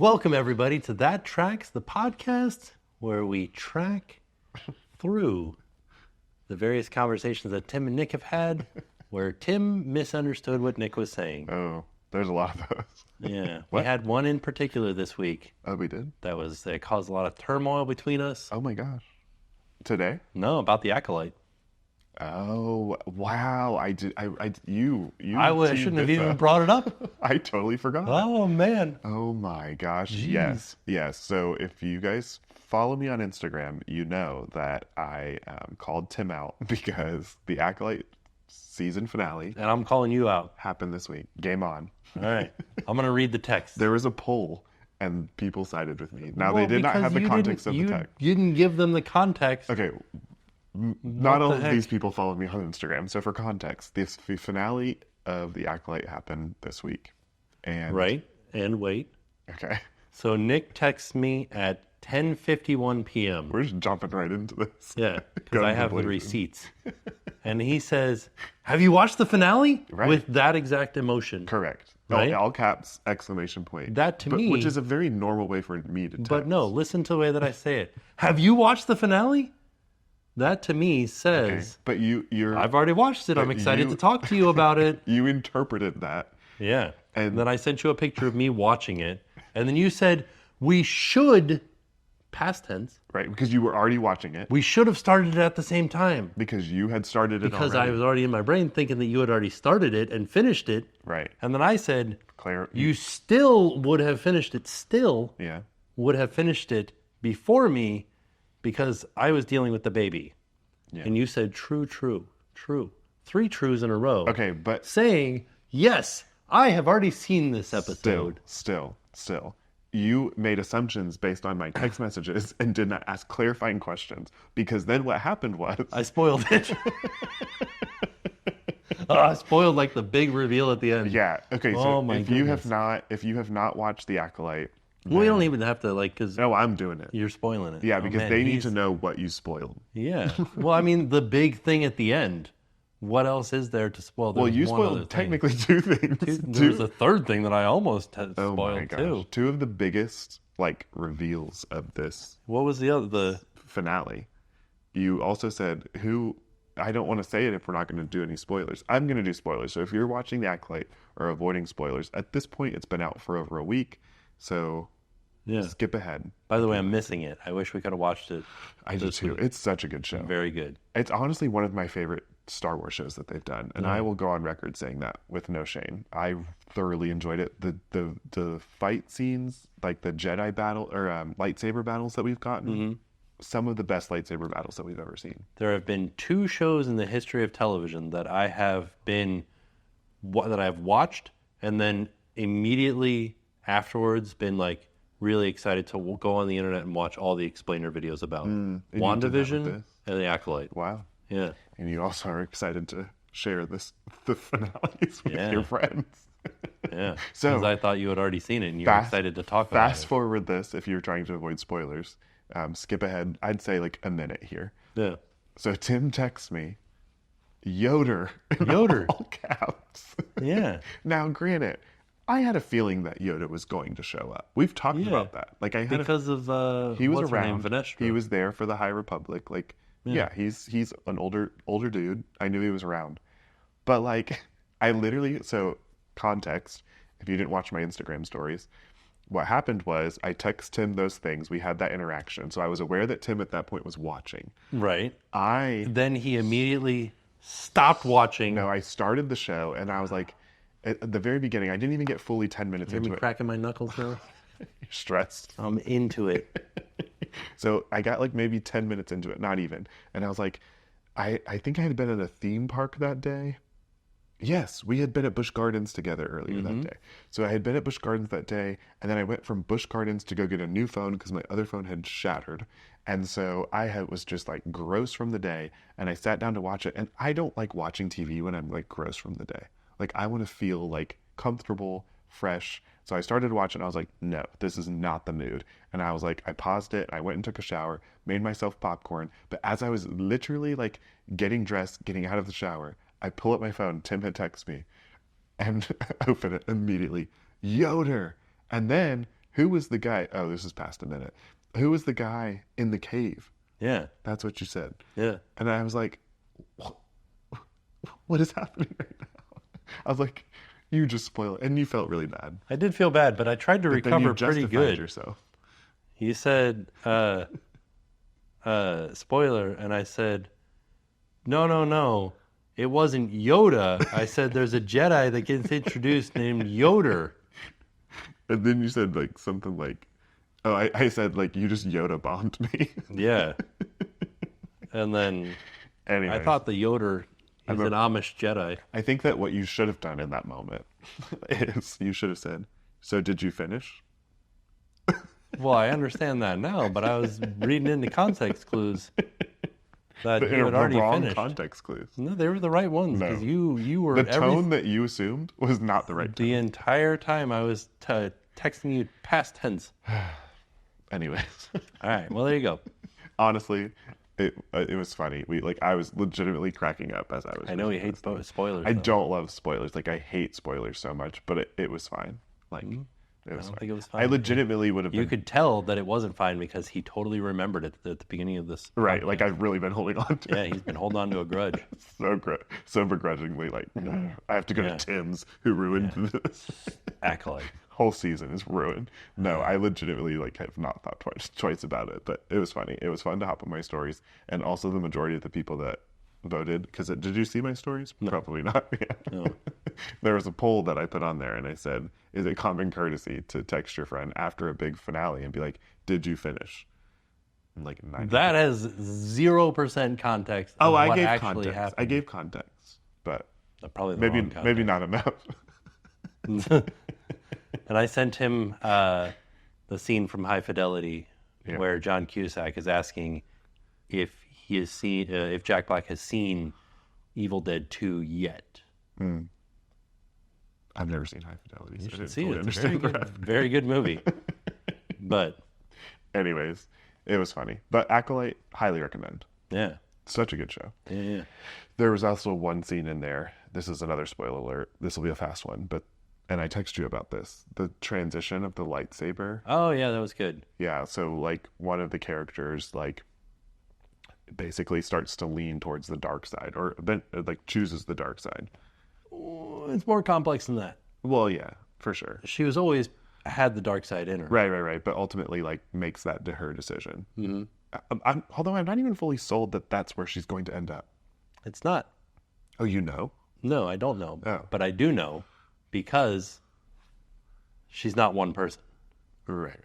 Welcome, everybody, to That Tracks, the podcast where we track through the various conversations that Tim and Nick have had where Tim misunderstood what Nick was saying. Oh, there's a lot of those. Yeah. What? We had one in particular this week. Oh, we did? That caused a lot of turmoil between us. Oh my gosh. Today? No, about the Acolyte. Oh, wow. I shouldn't have even brought it up. I totally forgot. Oh, man. Oh my gosh. Jeez. Yes. So if you guys follow me on Instagram, you know that I called Tim out because the Acolyte season finale And I'm calling you out. happened this week. Game on. All right. I'm going to read the text. There was a poll and people sided with me. Now, Well, they did not because have the you context of didn't- the text. You didn't give them the context. Okay. Not all the of heck? these people follow me on Instagram. So for context, the finale of the Acolyte happened this week. And Right. And wait. Okay. So Nick texts me at 10:51 p.m. We're just jumping right into this. Yeah, because Guns I have the blazing. receipts. And he says, "Have you watched the finale?" Right. With that exact emotion. Correct. Right? All caps, exclamation point. That to me- Which is a very normal way for me to text. But no, listen to the way that I say it. Have you watched the finale? That to me Okay. says, But you're I've already watched it. I'm But excited you- to talk to you about it. you interpreted that. Yeah. And- And then I sent you a picture of me watching it. And then you said, we should, past tense, Right, because you were already watching it. we should have started it at the same time. Because you had started it Because already. I was already in my brain thinking that you had already started it and finished it. Right. And then I said, Claire. you still would have finished it, Yeah. would have finished it before me because I was dealing with the baby. Yeah. And you said, true. 3 trues in a row. Okay, but Saying, yes, I have already seen this episode. Still. You made assumptions based on my text messages and did not ask clarifying questions. Because then what happened was... I spoiled it. I spoiled like the big reveal at the end. Yeah. Okay. So Oh my if you goodness. have not watched The Acolyte, We don't even have to because no, I'm doing it. you're spoiling it. Yeah, Oh, because man, they need he's- to know what you spoiled. Yeah. Well, I mean, the big thing at the end. What else is there to spoil? Well, There's you one other spoiled thing. technically two things. There's a third thing that I almost had Oh my spoiled gosh. too. Two of the biggest reveals of this What was the other? finale. You also said who. I don't want to say it if we're not going to do any spoilers. I'm going to do spoilers. So if you're watching The Acolyte or avoiding spoilers, at this point it's been out for over a week. So Yeah. skip ahead. By the way, I'm missing it. I wish we could have watched it. I do too. It's such a good show. Very good. It's honestly one of my favorite Star Wars shows that they've done, and I will go on record saying that with no shame. I thoroughly enjoyed it. The fight scenes, like the Jedi battle or lightsaber battles that we've gotten, some of the best lightsaber battles that we've ever seen. There have been 2 shows in the history of television that I have that I've watched and then immediately afterwards been like really excited to go on the internet and watch all the explainer videos about and you did that with WandaVision this? and the Acolyte. Wow! Yeah. And you also are excited to share the finales with Yeah. your friends. Yeah. So- because I thought you had already seen it and you were excited to talk about Fast it. forward this if you're trying to avoid spoilers. Skip ahead. I'd say like a minute here. Yeah. So Tim texts me, Yoda. in Yoda. all caps. Yeah. Now, granted, I had a feeling that Yoda was going to show up. We've talked Yeah. about that. Like I had Because of he was what's her name? around. Vanestra. He was there for the High Republic. Like, yeah, he's an older dude. I knew he was around. But like, I literally context. If you didn't watch my Instagram stories, what happened was I text Tim those things. We had that interaction. So I was aware that Tim at that point was watching. Right. I Then he immediately stopped watching. I started the show and I was like, at the very beginning, I didn't even get fully 10 minutes Hear me into it. cracking my knuckles now? You're stressed. I'm into it. So I got like maybe 10 minutes into it, not even. And I was like, I think I had been at a theme park that day. Yes, we had been at Busch Gardens together earlier that day. So I had been at Busch Gardens that day, and then I went from Busch Gardens to go get a new phone because my other phone had shattered. And so was just like gross from the day, and I sat down to watch it. And I don't like watching TV when I'm like gross from the day. Like I want to feel like comfortable, fresh. So I started watching, and I was like, no, this is not the mood. And I was like, I paused it, I went and took a shower, made myself popcorn. But as I was literally like getting dressed, getting out of the shower, I pull up my phone, Tim had texted me, and open it immediately. Yoda! And then Who was the guy? Oh, this is past a minute. Who was the guy in the cave? Yeah. That's what you said. Yeah. And I was like, what is happening right now? I was like, you just spoiled it. And you felt really bad. I did feel bad, but I tried to But then you recover pretty justified good. yourself. He said, spoiler, and I said, no, it wasn't Yoda. I said, there's a Jedi that gets introduced named Yoda. And then you said like something like, oh, I said like, you just Yoda bombed me. Yeah. And then Anyways, I thought the Yoda is an Amish Jedi. I think that what you should have done in that moment is you should have said, so did you finish? Well, I understand that now, but I was reading into context clues that you had already wrong finished. context clues. No, they were the right ones because you were The tone that you assumed was not the right tone. the entire time I was texting you past tense. Anyways, All right, well there you go. honestly, it was funny. I was legitimately cracking up as I was. I know you hate spoilers. I though. don't love spoilers. Like I hate spoilers so much, but it was fine. Like it was don't fine. think it was fine. I legitimately would have You been could tell that it wasn't fine because he totally remembered it at the beginning of this. right. Like I've really been holding on to Yeah, it. he's been holding on to a grudge. So begrudgingly. Like I have to go Yeah. to Tim's, who ruined this. Acolyte. Whole season is ruined. No, I legitimately have not thought twice about it, but it was funny. It was fun to hop on my stories, and also the majority of the people that voted. Because did you see my stories? No. Probably not. Yeah. No. There was a poll that I put on there, and I said, "Is it common courtesy to text your friend after a big finale and be like, did you finish?" And like 90%. That has 0% context. Of I what gave actually context. happened. I gave context, but Probably the maybe wrong context. maybe not enough. And I sent him the scene from High Fidelity Yeah. where John Cusack is asking if he has seen, if Jack Black has seen Evil Dead 2 yet. I've never seen High Fidelity. So You I should didn't see fully it. It's a understand very good movie. But Anyways, it was funny. But Acolyte, highly recommend. yeah, Such a good show. yeah. There was also one scene in there. This is another spoiler alert. This will be a fast one, and I text you about this. The transition of the lightsaber. Oh yeah, that was good. Yeah, so like one of the characters basically starts to lean towards the dark side, or then chooses the dark side. It's more complex than that. Well, yeah, for sure. She was always had the dark side in her. Right. But ultimately, makes that to her decision. Mm-hmm. Although I'm not even fully sold that that's where she's going to end up. It's not. Oh, you know? No, I don't know. Oh. But I do know because she's not one person. Right.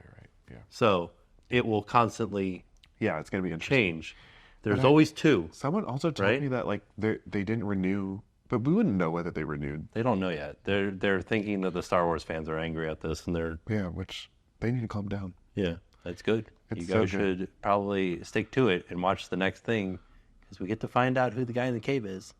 Yeah. So it will constantly Yeah, it's gonna be interesting. change. There's always two. Someone also told Right? me that they didn't renew, but we wouldn't know whether they renewed. They don't know yet. They're thinking that the Star Wars fans are angry at this, and they're Yeah, which they need to calm down. that's good. It's You so guys good. should probably stick to it and watch the next thing because we get to find out who the guy in the cave is.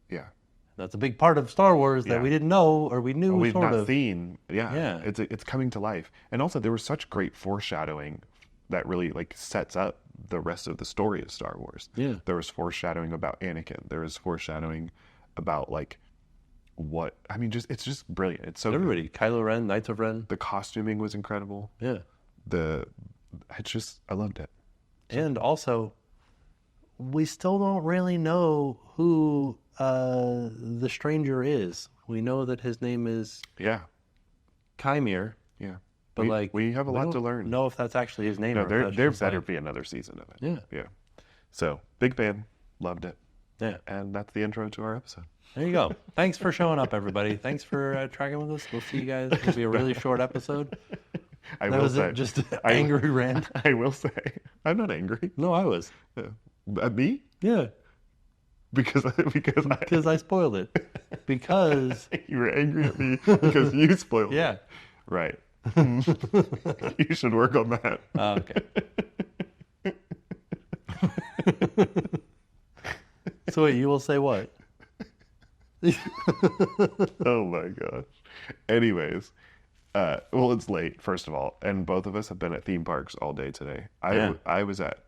Yeah, That's a big part of Star Wars that Yeah. we didn't know or we knew we've sort not of. seen. Yeah, Yeah. it's coming to life, and also there was such great foreshadowing that really sets up the rest of the story of Star Wars. Yeah. There was foreshadowing about Anakin. There was foreshadowing about what I mean. It's just brilliant. It's so good. Everybody, Kylo Ren, Knights of Ren. The costuming was incredible. Yeah. I loved it. And also, we still don't really know who the stranger is. We know that his name is Yeah, Kymir, yeah. but we have a lot to don't learn. know if that's actually his name. No, or if there that's there just better be another season of it. Yeah. Yeah. So big fan, loved it, Yeah. and that's the intro to our episode. There you go. Thanks for showing up, everybody. Thanks for tracking with us. We'll see you guys. It'll be a really short episode. I That will was say, it. Just an angry rant. I will say, I'm not angry. No, I was. At me Yeah. because Because I spoiled it. Because you were angry at me because you spoiled. yeah. it. Right. You should work on that. Okay. So wait, you will say what? Oh my gosh. Anyways, well, it's late, first of all, and both of us have been at theme parks all day today. Yeah. I was at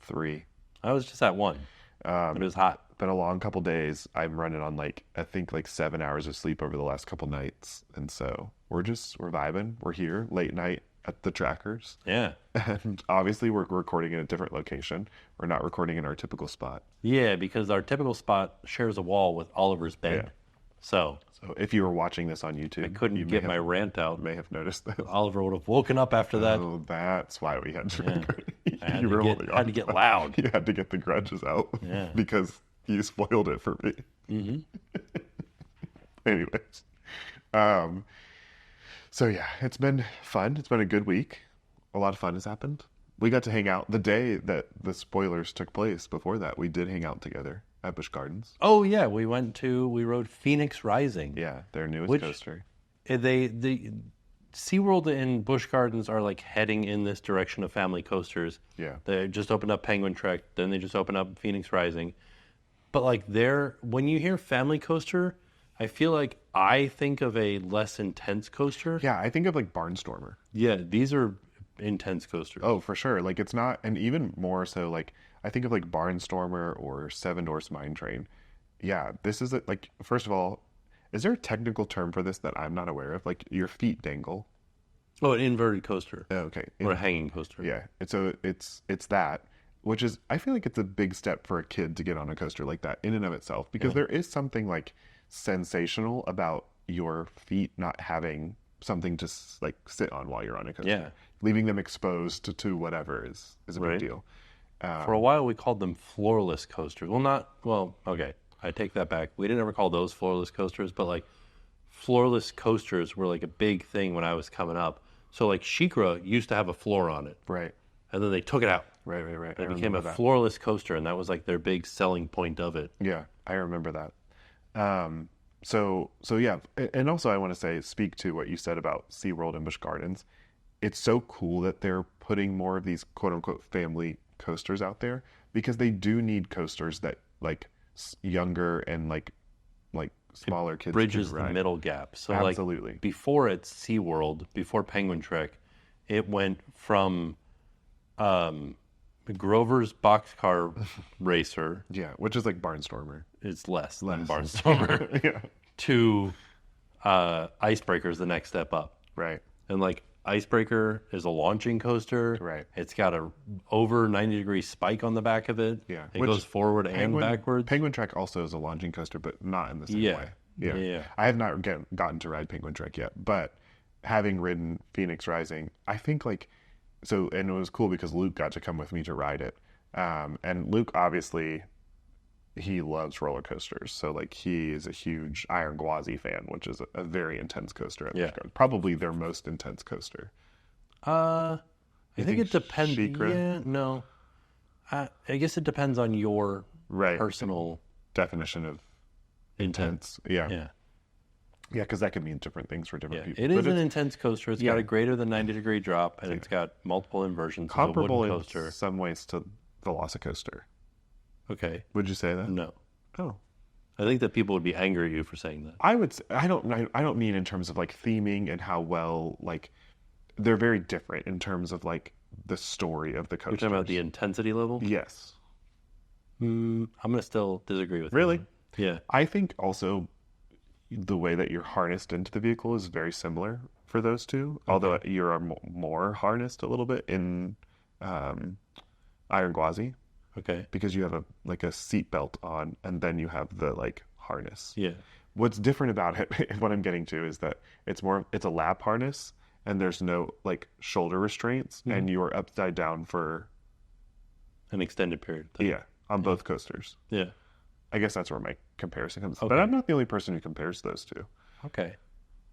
3. I was just at one. But it was hot. Been a long couple days. I'm running on I think 7 hours of sleep over the last couple nights, and so we're vibing. We're here late night at the trackers. Yeah. And obviously we're recording in a different location. We're not recording in our typical spot. Yeah, because our typical spot shares a wall with Oliver's bed. Yeah. So if you were watching this on YouTube, I couldn't get my rant out. You may have noticed this. Oliver would have woken up after that. Oh, that's why we had to record. I had to get loud. You had to get the grudges out. Yeah. Because you spoiled it for me. Mm-hmm. Anyways. So yeah, it's been fun. It's been a good week. A lot of fun has happened. We got to hang out the day that the spoilers took place. Before that, we did hang out together at Busch Gardens. Oh yeah, we rode Phoenix Rising. Yeah, their newest coaster. The SeaWorld and Busch Gardens are like heading in this direction of family coasters. Yeah. They just opened up Penguin Trek, then they just opened up Phoenix Rising. But like when you hear family coaster, I feel like I think of a less intense coaster. Yeah, I think of like Barnstormer. Yeah, these are intense coasters. Oh, for sure. Like it's not, and even more so, like I think of like Barnstormer or Seven Dwarfs Mine Train. Yeah, this is like, first of all, is there a technical term for this that I'm not aware of? Like your feet dangle. Oh, an inverted coaster. Oh, okay. Or a hanging coaster. Yeah. So it's that, which is, I feel like it's a big step for a kid to get on a coaster like that in and of itself, because there is something like sensational about your feet not having something to like sit on while you're on a coaster. Yeah. Leaving them exposed to whatever is a big deal. For a while we called them floorless coasters. Okay, I take that back. We didn't ever call those floorless coasters, but like floorless coasters were like a big thing when I was coming up. So like SheiKra used to have a floor on it. Right. And then they took it out. Right. It became a floorless coaster, and that was like their big selling point of it. Yeah, I remember that. So yeah, and also I want to speak to what you said about SeaWorld and Busch Gardens. It's so cool that they're putting more of these quote unquote family coasters out there, because they do need coasters that like younger and like smaller kids bridges can ride. The middle gap. So Absolutely. Like before at SeaWorld, before Penguin Trek, it went from Grover's Boxcar Racer. Yeah, which is like Barnstormer. It's less than Barnstormer. Yeah. To Icebreaker's the next step up. Right. And like Icebreaker is a launching coaster. Right. It's got a over 90-degree spike on the back of it. Yeah. It goes forward and backwards. Penguin Trek also is a launching coaster, but not in the same way. Yeah. I have not gotten to ride Penguin Trek yet, but having ridden Phoenix Rising, I think like, so, and it was cool because Luke got to come with me to ride it. And Luke, obviously, he loves roller coasters. So like he is a huge Iron Gwazi fan, which is a very intense coaster at Busch Gardens. Probably their most intense coaster. I think it depends. SheiKra? Yeah, no. I guess it depends on your personal definition of intense. Yeah. Yeah. Yeah, because that could mean different things for different people. It is an intense coaster. It's got a greater than 90-degree drop, and it's got multiple inversions. Comparable of a wooden coaster. In some ways to Velocicoaster. Okay. Would you say that? No. Oh. I think that people would be angry at you for saying that. I would say, I don't mean in terms of like theming and how well, like, they're very different in terms of like the story of the coaster. You're talking about the intensity level? Yes. I'm going to still disagree with Really? you. Yeah. I think also the way that you're harnessed into the vehicle is very similar for those two, although you're more harnessed a little bit in Iron Gwazi. Okay. Because you have a seat belt on, and then you have the like harness. Yeah. What's different about it, what I'm getting to, is that it's a lap harness, and there's no like shoulder restraints, and you're upside down for an extended period. On both coasters. Yeah. I guess that's where my comparison comes. Okay. But I'm not the only person who compares those two. Okay.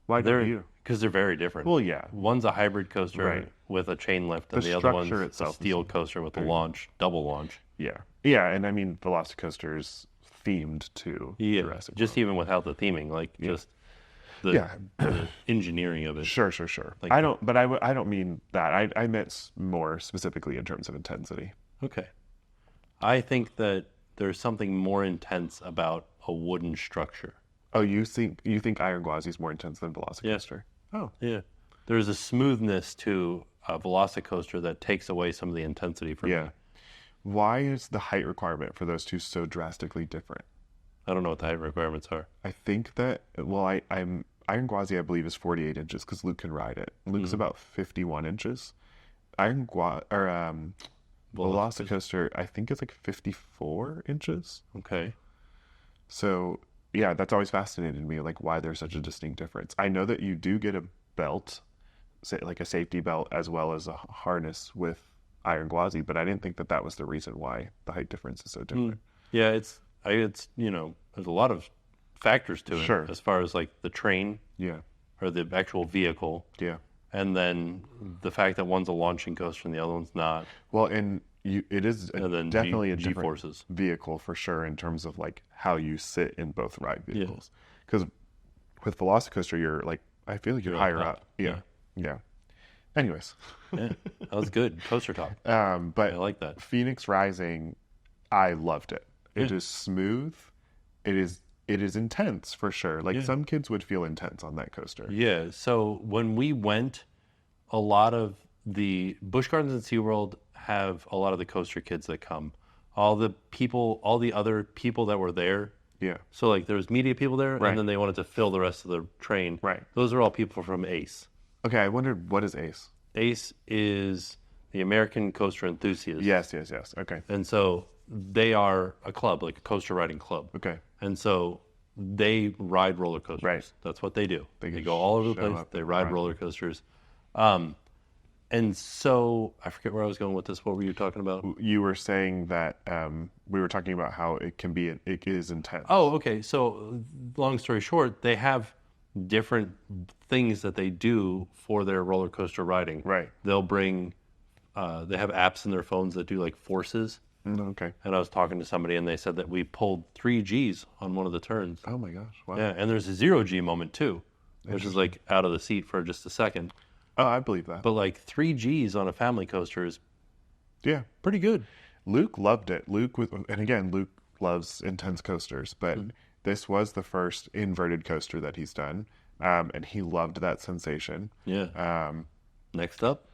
Why don't you? Because they're very different. Well, yeah. One's a hybrid coaster with a chain lift, and the other one's a steel coaster with a double launch. Yeah. Yeah, and I mean, Velocicoaster's themed to Jurassic World. Just even without the theming, just the engineering of it. Sure. Like, I don't mean that. I meant more specifically in terms of intensity. Okay. I think that there's something more intense about a wooden structure. Oh, you think Iron Gwazi is more intense than Velocicoaster? Yeah. Oh, yeah. There's a smoothness to a Velocicoaster that takes away some of the intensity from me. Why is the height requirement for those two so drastically different? I don't know what the height requirements are. I think that Iron Gwazi, I believe, is 48 inches because Luke can ride it. Luke's about 51 inches. Velocicoaster, I think it's like 54 inches. Okay. So, yeah, that's always fascinated me, like why there's such a distinct difference. I know that you do get a belt, say, like a safety belt, as well as a harness with Iron Gwazi, but I didn't think that was the reason why the height difference is so different. Yeah, it's there's a lot of factors to it. Sure. As far as like the train, Yeah, or the actual vehicle, yeah. and then the fact that one's a launching coaster and the other one's not. Well, and it is And then definitely a G different forces vehicle for sure in terms of like how you sit in both ride vehicles. Because with Velocicoaster, you're like, I feel like you're higher up. Yeah. Anyways, Yeah, that was good coaster talk. but I like that. Phoenix Rising, I loved it. It is smooth. It is intense for sure. Like some kids would feel intense on that coaster. Yeah. So when we went, a lot of the Busch Gardens and SeaWorld have a lot of the coaster kids that come. All the other people that were there. Yeah. So like there was media people there, Right. and then they wanted to fill the rest of the train. Right. Those are all people from ACE. Okay, I wondered, what is ACE? ACE is the American Coaster Enthusiast. Yes. Okay. And so they are a club, like a coaster riding club. Okay. And so they ride roller coasters. Right. That's what they do. They They can go all over the show place. up They and ride ride. roller coasters. And so I forget where I was going with this. What were you talking about? You were saying that we were talking about how it is intense. Oh, okay. So long story short, they have different things that they do for their roller coaster riding. Right. They'll bring, they have apps in their phones that do like forces. Okay. And I was talking to somebody and they said that we pulled 3 Gs on one of the turns. Oh my gosh. Wow. Yeah. And there's a 0 G moment too, which is like out of the seat for just a second. Oh, I believe that. But like 3 Gs on a family coaster is Yeah. pretty good. Luke loved it. Luke loves intense coasters, but this was the first inverted coaster that he's done. And he loved that sensation. Yeah. Next up,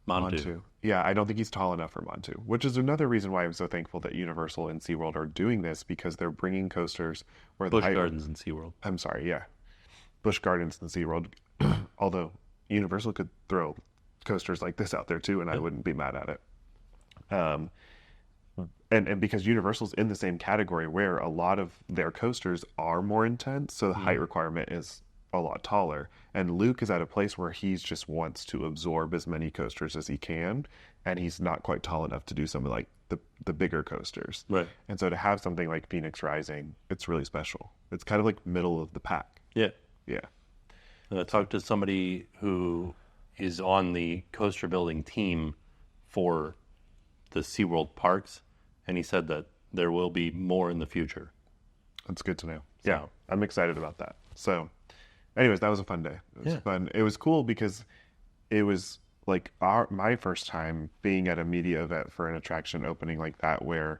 Montu. Montu. Yeah, I don't think he's tall enough for Montu, which is another reason why I'm so thankful that Universal and SeaWorld are doing this, because they're bringing coasters where Busch the height... Gardens and SeaWorld. I'm sorry, yeah. Busch Gardens and SeaWorld. Although Universal could throw coasters like this out there too, and I wouldn't be mad at it. And because Universal's in the same category where a lot of their coasters are more intense, so the height requirement is a lot taller. And Luke is at a place where he just wants to absorb as many coasters as he can, and he's not quite tall enough to do something like the bigger coasters. Right. And so to have something like Phoenix Rising, it's really special. It's kind of like middle of the pack. Yeah. Yeah. And I talked to somebody who is on the coaster building team for the SeaWorld parks, and he said that there will be more in the future. That's good to know. So- Yeah, I'm excited about that. So, anyways, that was a fun day. It was fun. It was cool because it was like my first time being at a media event for an attraction opening like that, where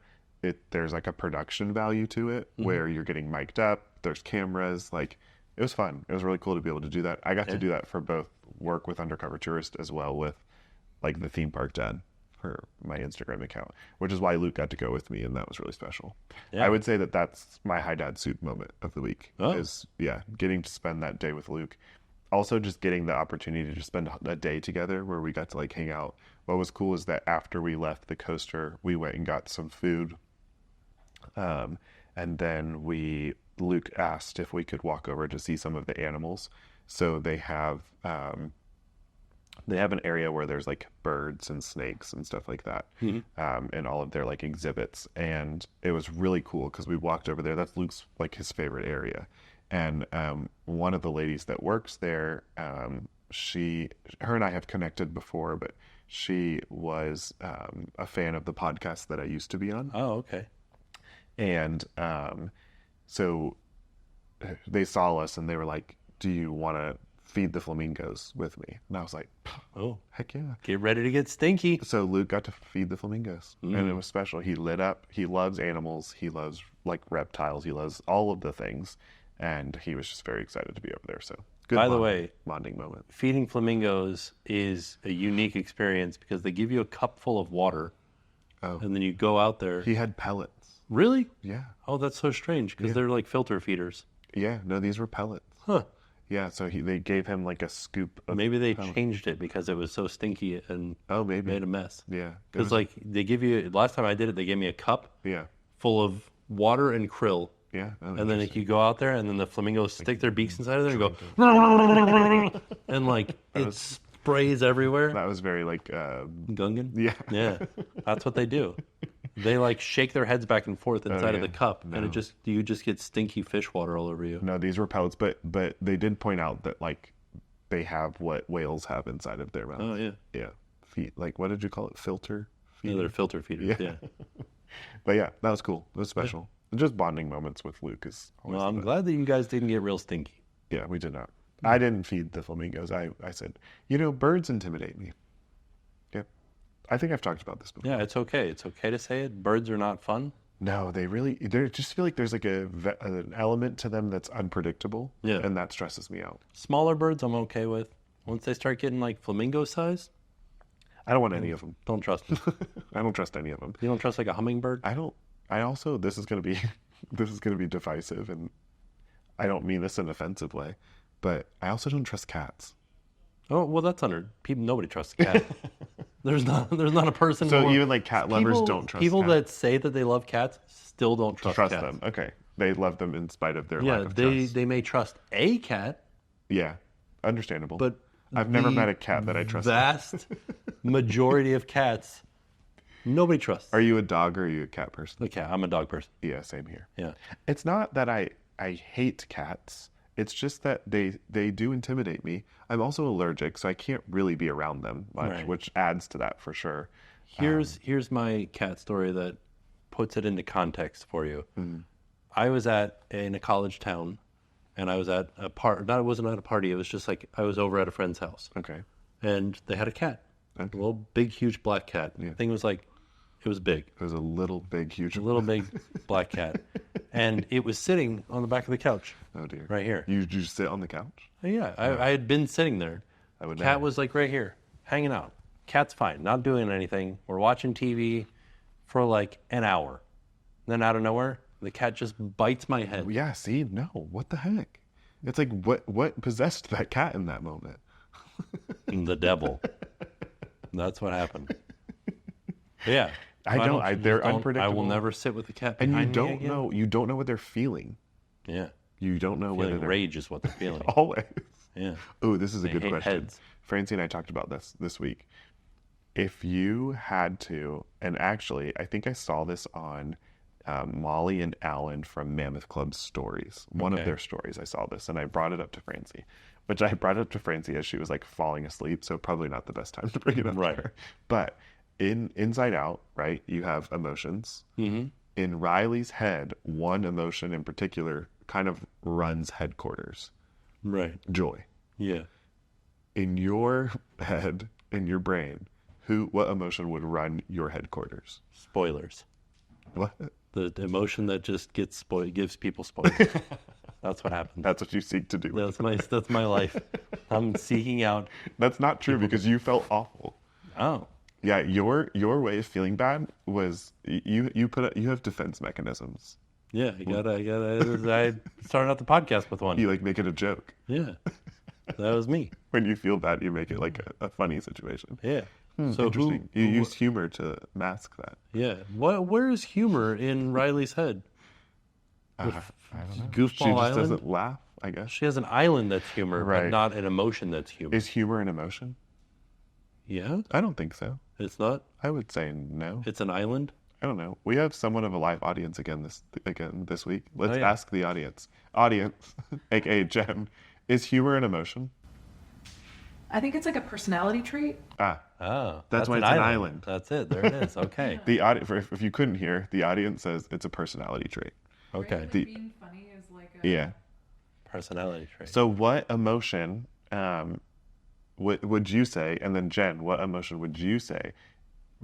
there's like a production value to it, where you're getting mic'd up, there's cameras. Like, it was fun. It was really cool to be able to do that. I got to do that for both work with Undercover Tourist as well with like the theme park done for my Instagram account, which is why Luke got to go with me, and that was really special. Yeah. I would say that that's my high dad suit moment of the week. Oh. Is getting to spend that day with Luke. Also, just getting the opportunity to spend a day together where we got to like hang out. What was cool is that after we left the coaster, we went and got some food, and then Luke asked if we could walk over to see some of the animals. So they have an area where there's like birds and snakes and stuff like that, and all of their like exhibits. And it was really cool because we walked over there. That's Luke's like his favorite area. And one of the ladies that works there, her and I have connected before, but she was a fan of the podcast that I used to be on. Oh, okay. And so they saw us and they were like, "Do you want to feed the flamingos with me?" And I was like, Oh, heck yeah. get ready to get stinky. So Luke got to feed the flamingos, and it was special. He lit up. He loves animals. He loves like reptiles. He loves all of the things, and he was just very excited to be over there. So good. By the way, bonding moment. feeding flamingos is a unique experience because they give you a cup full of water, and then you go out there. He had pellets. Really? Yeah. Oh, that's so strange because they're like filter feeders. Yeah. No, these were pellets. Huh. Yeah, so they gave him like a scoop of Maybe they changed it because it was so stinky and maybe made a mess. Yeah. Because like they give you, last time I did it, they gave me a cup Yeah. full of water and krill. Yeah. Oh, And then like, you go out there and then the flamingos stick their beaks inside of there and go, and like it sprays everywhere. that was very like Gungan? yeah. Yeah. That's what they do. They like shake their heads back and forth inside of the cup, and you just get stinky fish water all over you. No, these were pellets, but they did point out that like they have what whales have inside of their mouths. Oh yeah. Yeah. Feet. Like, what did you call it? Filter feeding? Yeah, they're filter feeders. Yeah. But yeah, that was cool. It was special. Just bonding moments with Luke is always Well, I'm glad that you guys didn't get real stinky. Yeah, we did not. I didn't feed the flamingos. I said, birds intimidate me. Yeah. I think I've talked about this before. Yeah, it's okay. It's okay to say it. Birds are not fun. No, they just feel like there's like an element to them that's unpredictable. Yeah. And that stresses me out. Smaller birds I'm okay with. Once they start getting like flamingo size, I don't want any of them. don't trust them. I don't trust any of them. You don't trust like a hummingbird? This is going to be divisive, and I don't mean this in an offensive way, but I also don't trust cats. Oh, well, that's under people. Nobody trusts a cat. There's not a person. So even like cat lovers don't trust people cats. that say that they love cats still don't trust cats. them. Okay, they love them in spite of their lack of trust. They may trust a cat. Yeah, understandable. But I've never met a cat that I trust. Vast majority of cats, nobody trusts. Are you a dog or are you a cat person? A cat. I'm a dog person. Yeah, same here. Yeah. It's not that I hate cats. It's just that they do intimidate me. I'm also allergic, so I can't really be around them much, Right. which adds to that for sure. Here's my cat story that puts it into context for you. Mm-hmm. I was in a college town, and I was at a party. No, it wasn't at a party. It was just like I was over at a friend's house. Okay. And they had a cat, a little big, huge black cat. Yeah. The thing was like, it was big. It was a little big, huge. A little big black cat, and it was sitting on the back of the couch. Oh dear. Right here. You just sit on the couch? Yeah, I had been sitting there. I would Cat never. was like right here, hanging out. Cat's fine, not doing anything. We're watching TV for like an hour. Then out of nowhere, the cat just bites my head. Yeah, see, no, what the heck? It's like what possessed that cat in that moment? The devil. That's what happened. Yeah. They're unpredictable. I will never sit with the cat And behind me again. you don't know what they're feeling. Yeah. You don't know whether Feeling they're rage is what they're feeling. always. Yeah. Oh, this is a good hate question. heads. Francie and I talked about this week. If you had to, and actually, I think I saw this on Molly and Alan from Mammoth Club's stories. One of Okay. their stories, I saw this, and I brought it up to Francie. Which I brought it up to Francie as she was like falling asleep, so probably not the best time to bring it up Right. to her. But in Inside Out, right, you have emotions. Mm-hmm. In Riley's head, one emotion in particular kind of runs headquarters. Right. Joy. Yeah. In your head, in your brain, what emotion would run your headquarters? Spoilers. What? The emotion that just gives people spoilers. That's what happens. That's what you seek to do. That's my life. I'm seeking out. That's not true because you felt awful. Oh. Yeah, your way of feeling bad was you have defense mechanisms. Yeah, I started out the podcast with one. You like make it a joke. Yeah. That was me. When you feel bad, you make it like a funny situation. Yeah. So Interesting. You use humor to mask that. Yeah. Where is humor in Riley's head? I don't know. Goofball She just Island? doesn't laugh, I guess. She has an island that's humor, Right. but not an emotion that's humor. Is humor an emotion? Yeah? I don't think so. It's not? I would say no. It's an island? I don't know. We have somewhat of a live audience again this week. Let's yeah. ask the audience. Audience, aka Jen, is humor an emotion? I think it's like a personality trait. Oh. That's why it's an island. That's it. There it is. Okay. The if you couldn't hear, the audience says it's a personality trait. Okay. Right? Being funny is like a... Yeah. Personality trait. So what emotion would you say, and then Jen, what emotion would you say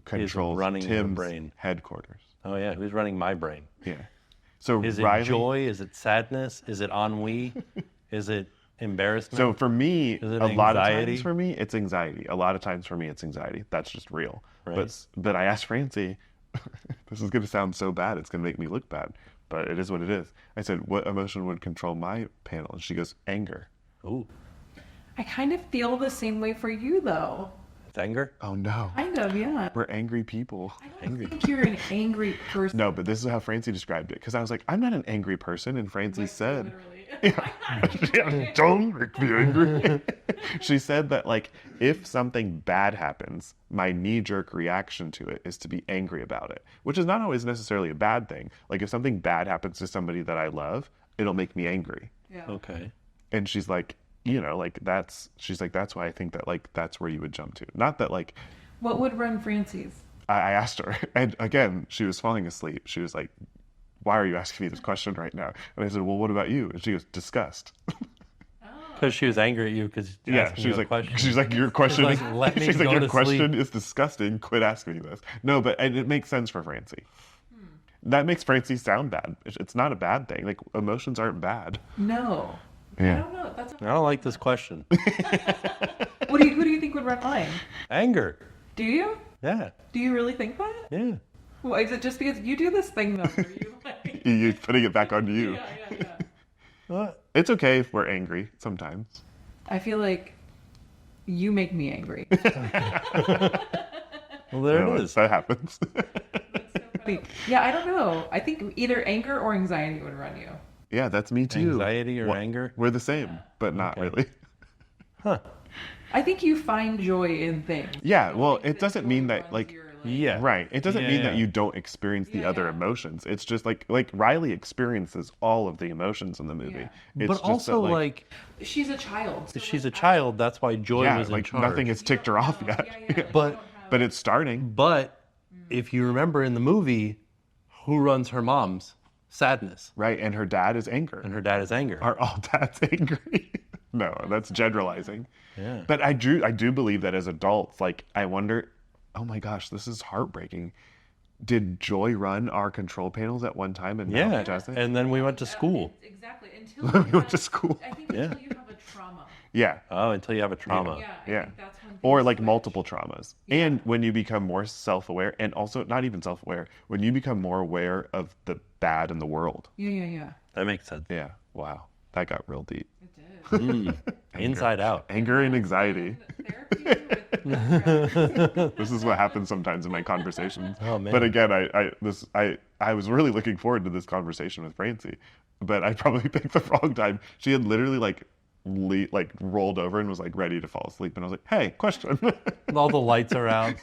controls running your Tim's brain. headquarters? Oh, yeah. Who's running my brain? Yeah. So Is it Riley, joy? Is it sadness? Is it ennui? Is it embarrassment? So for me, it a lot of anxiety? times for me, it's anxiety. A lot of times for me, it's anxiety. That's just real. Right. But I asked Francie, this is going to sound so bad, it's going to make me look bad, but it is what it is. I said, what emotion would control my panel? And she goes, anger. Ooh, I kind of feel the same way for you, though. it's anger. Oh no. Kind of, yeah. We're angry people. I don't think you're an angry person. No, but this is how Francie described it. Because I was like, I'm not an angry person. And Francie said, Literally. don't make me angry. She said that, like, if something bad happens, my knee-jerk reaction to it is to be angry about it, which is not always necessarily a bad thing. Like, if something bad happens to somebody that I love, it'll make me angry. Yeah. Okay. And she's like, you know, like, that's why I think that, like, that's where you would jump to. Not that, like, What would run Francie's? I asked her, and again, she was falling asleep. She was like, why are you asking me this question right now? And I said, well, what about you? And she goes, disgust. Because she was angry at you because She was a like, question. she's like, your question She's is, like, let me she's like, go your to question sleep. is disgusting. Quit asking me this. No, but and it makes sense for Francie. That makes Francie sound bad. It's not a bad thing. Like, emotions aren't bad. No. Yeah. I don't know. That's I don't like this question. Who do you think would run mine? Anger. Do you? Yeah. Do you really think that? Yeah. Well, is it just because you do this thing though? Where you like... You're putting it back on you. Yeah. What? It's okay if we're angry sometimes. I feel like you make me angry. Well, there No, it is. That happens. That's so funny. Yeah, I don't know. I think either anger or anxiety would run you. Yeah, that's me too. Anxiety or anger? We're the same, but not really. Huh. I think you find joy in things. Yeah, well, it doesn't mean that, like, Yeah. right. It doesn't Yeah, mean that yeah. you don't experience the Yeah, other yeah. emotions. It's just like Riley experiences all of the emotions in the movie. Yeah. It's But just also, that, like, She's a child. So she's a like, child. That's why Joy yeah, was in like charge. nothing has ticked her off yet. Like, But- you don't have- But it's starting. But if you remember in the movie, who runs her mom's? Sadness. Right, and her dad is anger. And her dad is anger. Are all dads angry? No, that's generalizing. Yeah. But I do believe that as adults, like, I wonder, oh my gosh, this is heartbreaking. Did Joy run our control panels at one time and now Yeah. he doesn't? And then we went to school. Exactly. Until We went to school. I think until you have a trauma. Yeah. Oh, until you have a trauma. Yeah. I Yeah. think that's when Or things like switch. multiple traumas. And when you become more self-aware, and also not even self-aware, when you become more aware of the bad in the world. Yeah. That makes sense. Yeah. Wow. That got real deep. It did. Inside out. Anger and anxiety. Therapy with This is what happens sometimes in my conversations. Oh, man. But again, I was really looking forward to this conversation with Francie, but I probably picked the wrong time. She had literally like rolled over and was like ready to fall asleep, and I was like, "Hey, question." All the lights are out.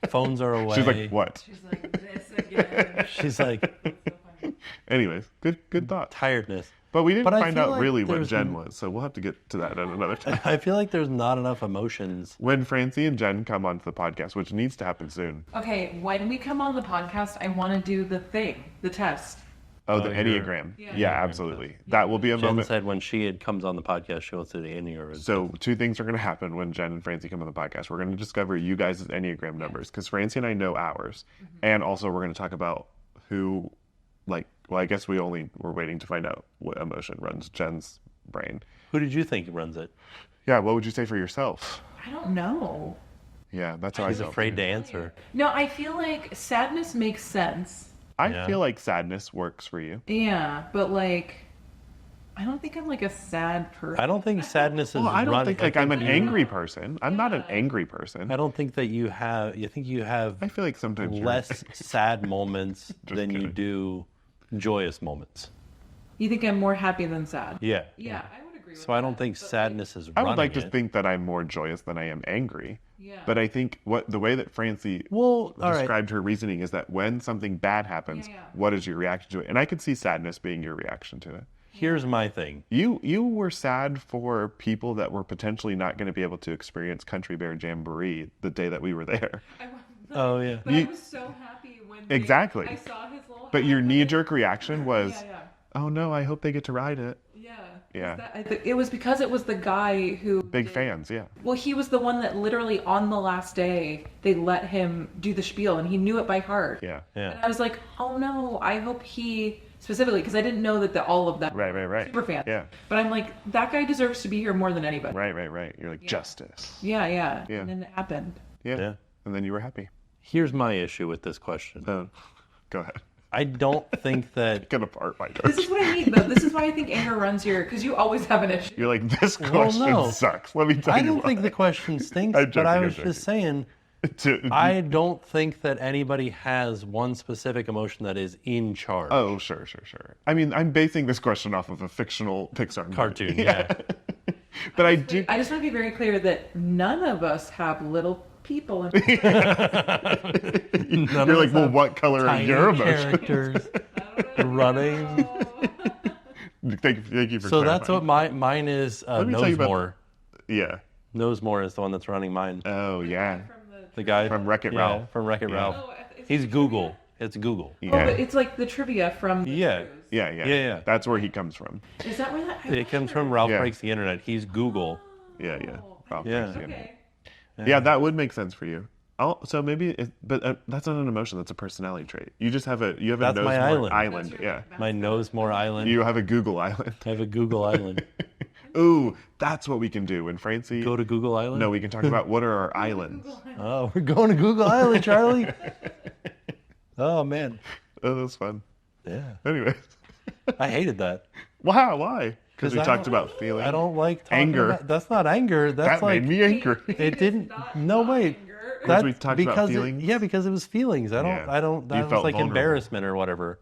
Phones are away. She's like, "What?" She's like this again. She's like, That's so funny. Anyways, good thought. tiredness. But we didn't But I find feel out like really what there's- Jen was, so we'll have to get to that at another time. I feel like there's not enough emotions. When Francie and Jen come onto the podcast, which needs to happen soon. Okay, when we come on the podcast, I want to do the thing, the test. Oh, the your- Enneagram. Yeah. Yeah, absolutely. That will be a Jen moment. said when she comes on the podcast, she wants to do the Enneagram. So two things are going to happen when Jen and Francie come on the podcast. We're going to discover you guys' Enneagram numbers because Francie and I know ours. And also we're going to talk about who, like, well, I guess we're waiting to find out what emotion runs Jen's brain. Who did you think runs it? Yeah, what would you say for yourself? I don't know. Yeah, that's how He's I felt. afraid to answer. No, I feel like sadness makes sense. I Yeah. feel like sadness works for you. Yeah, but like, I don't think I'm like a sad person. I don't think sadness is Well, I don't running. think like I'm an angry person. I'm not an angry I person. don't think that you have. You think you have I feel like sometimes you're- less sad moments than you kidding. do joyous moments. You think I'm more happy than sad? Yeah. Yeah, I would agree with So I don't that, think but, like, sadness is I running would like to it. think that I'm more joyous than I am angry. Yeah. But I think the way that Francie Well, all right. described her reasoning is that when something bad happens, Yeah. what is your reaction to it? And I could see sadness being your reaction to it. Here's my thing. You were sad for people that were potentially not going to be able to experience Country Bear Jamboree the day that we were there. Oh yeah. But I was so happy when Exactly. I saw his little. But hat your and knee-jerk reaction was, Yeah. oh no, I hope they get to ride it. Yeah. Yeah. It was because it was the guy who. Big fans, yeah. Well, he was the one that literally on the last day they let him do the spiel, and he knew it by heart. Yeah. Yeah. And I was like, oh no, I hope he specifically because I didn't know that all of them Right. super fan. Yeah. But I'm like, that guy deserves to be here more than anybody. Right. You're like, justice. Yeah. Yeah. And then it happened. Yeah. Yeah. And then you were happy. Here's my issue with this question. So, go ahead. I don't think that. Pick apart my This is what I mean, though. This is why I think anger runs your... Because you always have an issue. You're like, this question no. sucks. Let me tell you I don't why. think the question stinks, I'm but joking, I I'm was joking. just saying, I don't think that anybody has one specific emotion that is in charge. Oh, sure. I mean, I'm basing this question off of a fictional Pixar movie. Cartoon, yeah. But I do. I just want to be very clear that none of us have little people in You're like, well, what color are your emotions? characters running. Thank you for So that's clarifying. what mine is. me tell you about- Knowsmore. Yeah. Knowsmore is the one that's running mine. Oh, yeah. The guy From Wreck-It yeah, Ralph. From Wreck-It Yeah. Ralph. Oh, it's He's the Google. It's Google. Oh, Yeah. but it's like the trivia from... Yeah. Yeah. That's where he comes from. Is that where that... It comes from Ralph Yeah. Breaks the Internet. He's Google. Yeah. Ralph Yeah. Breaks the Internet. Okay. Yeah, that would make sense for you. So maybe, but that's not an emotion. That's a personality trait. You just have a That's my Knowsmore island. That's Yeah, My Knowsmore Island. you have a Google Island. I have a Google Island. Ooh, that's what we can do when Francie. Go to Google Island? No, we can talk about what are our islands. Oh, we're going to Google Island, Charlie. Oh, man. Oh, that's fun. Yeah. Anyways, I hated that. wow, why? Because we I talked don't- about feeling. I don't like talking Anger. about... That's not anger. That's That like... made me angry. It didn't... No, wait. Because we talked about feelings? Yeah, because it was feelings. That You was felt like vulnerable. embarrassment or whatever.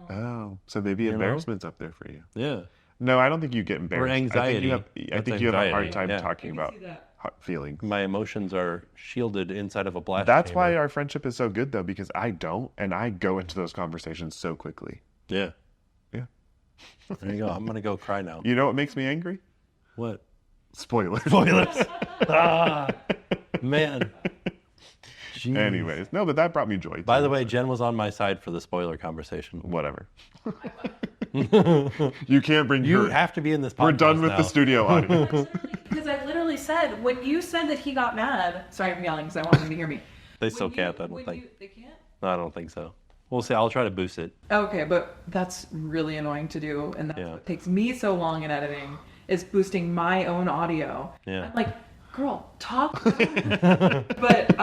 Oh, so maybe embarrassment's up there for you. Yeah. No, I don't think you get embarrassed. anxiety. I That's think you have a hard anxiety, time yeah. talking about see that. hot feelings. My emotions are shielded inside of a blast That's chamber. why our friendship is so good, though, because I don't, and I go into those conversations so quickly. Yeah. Yeah. There you go. I'm going to go cry now. You know what makes me angry? What? Spoilers. Spoilers. Man. Jeez. Anyways, no, but that brought me joy. By too. the way, Jen was on my side for the spoiler conversation. Whatever. You can't bring You her. have to be in this podcast We're done with now. the studio audience. Because I literally said, when you said that he got mad... Sorry, I'm yelling because I want him to hear me. They still can't, I don't When think. They can't? No, I don't think so. We'll see. I'll try to boost it. Okay, but that's really annoying to do, and that's Yeah. what takes me so long in editing, is boosting my own audio. Yeah. I'm like, girl, talk. But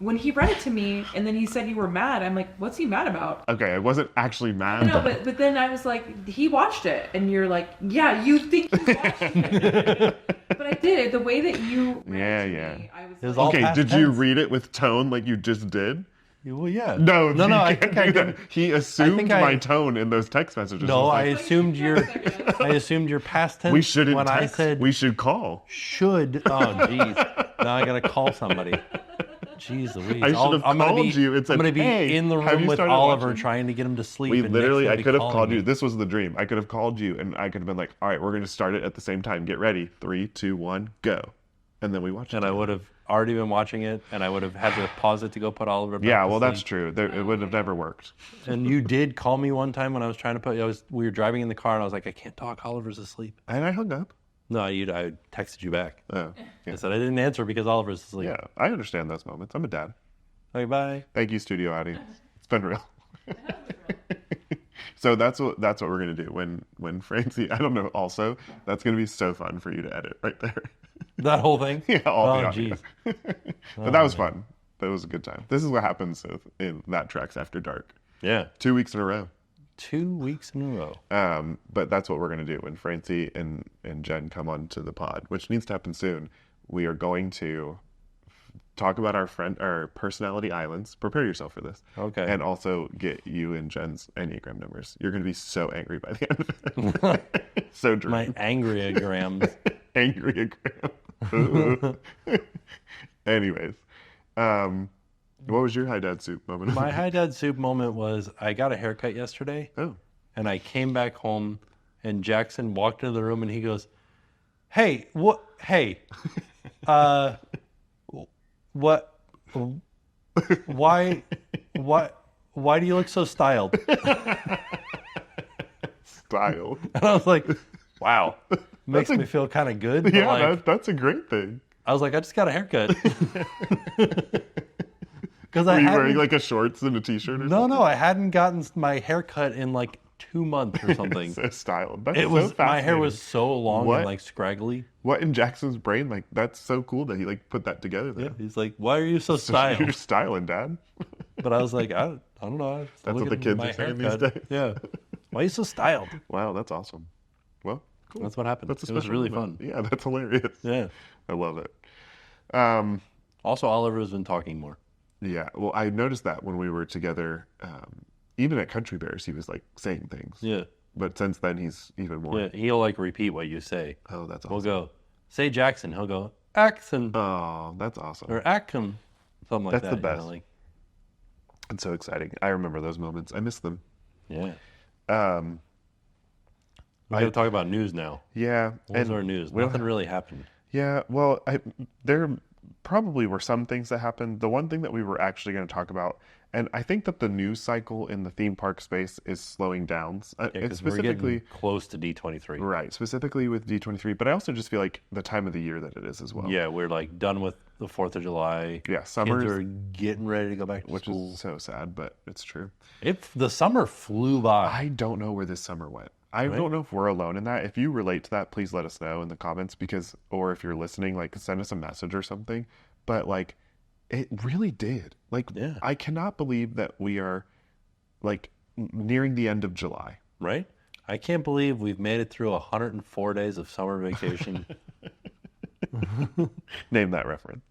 when he read it to me, and then he said you were mad, I'm like, what's he mad about? Okay, I wasn't actually mad. No, but then I was like, he watched it, and you're like, yeah, you think he watched it. But I did. The way that you read Yeah, it to yeah. me, I was It was like, all Okay, past did you tense. read it with tone like you just did? Well, yeah. No, no. you I can't think I do did. that. He assumed think I- my tone in those text messages. No, was I like, assumed your. I assumed your past tense. we shouldn't when text. I said We should call. should. Oh, jeez. Now I gotta call somebody. Jeez Louise. I should have I'm gonna called be, you and said, I'm gonna be "Hey, in the have room you with started Oliver watching?" trying to get him to sleep. We and Nick's literally, gonna I be could have calling called you. me. This was the dream. I could have called you, and I could have been like, "All right, we're going to start it at the same time. Get ready. 3, 2, 1, go." And then we watched And it. I would have already been watching it, and I would have had to pause it to go put Oliver back Yeah, to well, that's sleep. true. It would have never worked. And you did call me one time when I was trying to put. We were driving in the car, and I was like, I can't talk. Oliver's asleep. And I hung up. No, I texted you back. Oh, I yeah. said I didn't answer because Oliver's asleep. Yeah, I understand those moments. I'm a dad. Okay, bye. Thank you, studio audience. It's been real. So that's what we're gonna do when Francie. I don't know. Also, that's gonna be so fun for you to edit right there. That whole thing. Yeah, all the Oh, audio. jeez. But that was fun. That was a good time. This is what happens in That Tracks After Dark. Yeah. 2 weeks in a row. 2 weeks in a row. But that's what we're gonna do when Francie and Jen come on to the pod, which needs to happen soon. We are going to talk about our personality islands. Prepare yourself for this. Okay. And also get you and Jen's Enneagram numbers. You're going to be so angry by the end of it. So My drained. angryograms. Angryagram. Anyways. What was your high dad soup moment? My high dad soup moment was I got a haircut yesterday, Oh. and I came back home, and Jackson walked into the room, and he goes, "Hey, what? Hey, what? Why do you look so styled?" Style. And I was like, "Wow, makes me feel kind of good." But Yeah, like, that's a great thing. I was like, "I just got a haircut." Because Were I you hadn't, wearing like a shorts and a t-shirt or no, I hadn't gotten my haircut in like 2 months or something. something? So styled. That's It so was my hair fascinating. was so long What? and like scraggly. What in Jackson's brain? Like, that's so cool that he like put that together. Yeah, There. he's like, "Why are you so So you're styled?" styling, Dad. But I was like, I I don't know. That's what the kids are saying these days. Yeah. Why are you so styled? Wow, that's awesome. Well, cool. That's what happened. That's a It was special really moment. fun. Yeah, that's hilarious. Yeah. I love it. Also, Oliver's been talking more. Yeah, well, I noticed that when we were together, even at Country Bears, he was like saying things. Yeah. But since then, he's even more. Yeah. He'll like repeat what you say. Oh, that's awesome. We'll go, say Jackson. He'll go, Axon. Oh, that's awesome. Or Ackham. Something like that. That's the best. You know, like, It's so exciting. I remember those moments. I miss them. yeah. Um, We got to talk about news now. yeah. What was our news? Nothing really happened. Yeah, well, there probably were some things that happened. The one thing that we were actually going to talk about, and I think that the news cycle in the theme park space is slowing down. Yeah, It's because we're specifically getting close to D23. right, specifically with D23. But I also just feel like the time of the year that it is as well. Yeah, we're like done with the 4th of July. Yeah, Kids summer's, are getting ready to go back to which school. is so sad, but it's true. The summer flew by. I don't know where this summer went. I Right? don't know if we're alone in that. If you relate to that, please let us know in the comments or if you're listening, like send us a message or something. But like, it really did. Like, Yeah. I cannot believe that we are like nearing the end of July. Right? I can't believe we've made it through 104 days of summer vacation. Name that reference.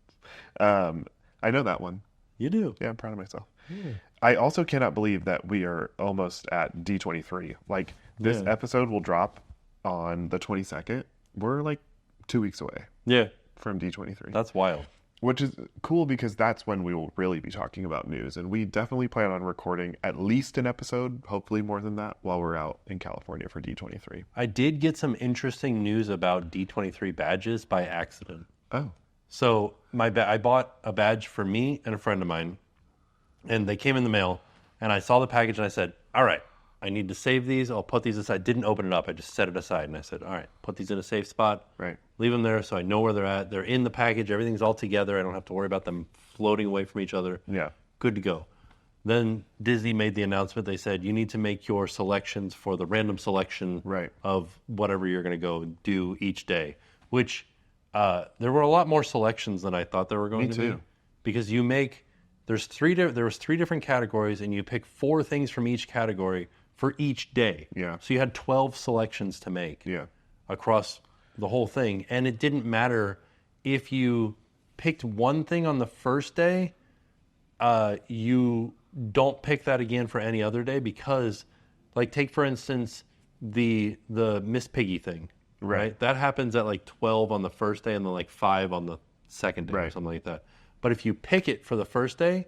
I know that one. You do. Yeah, I'm proud of myself. Yeah. I also cannot believe that we are almost at D23. Like, this episode will drop on the 22nd. We're like 2 weeks away Yeah. from D23. That's wild. Which is cool because that's when we will really be talking about news. And we definitely plan on recording at least an episode, hopefully more than that, while we're out in California for D23. I did get some interesting news about D23 badges by accident. Oh. So I bought a badge for me and a friend of mine, and they came in the mail, and I saw the package, and I said, all right, I need to save these. I'll put these aside. Didn't open it up. I just set it aside, and I said, all right, put these in a safe spot. Right. Leave them there so I know where they're at. They're in the package. Everything's all together. I don't have to worry about them floating away from each other. Yeah. Good to go. Then Disney made the announcement. They said, you need to make your selections for the random selection Right. of whatever you're going to go do each day, which there were a lot more selections than I thought there were going Me to too. be. Because there was three different categories, and you pick 4 things from each category for each day. Yeah. So you had 12 selections to make Yeah. across the whole thing. And it didn't matter if you picked one thing on the first day, you don't pick that again for any other day because, like, take for instance the Miss Piggy thing, right? That happens at like 12 on the first day and then like 5 on the second day or Right. something like that. But if you pick it for the first day,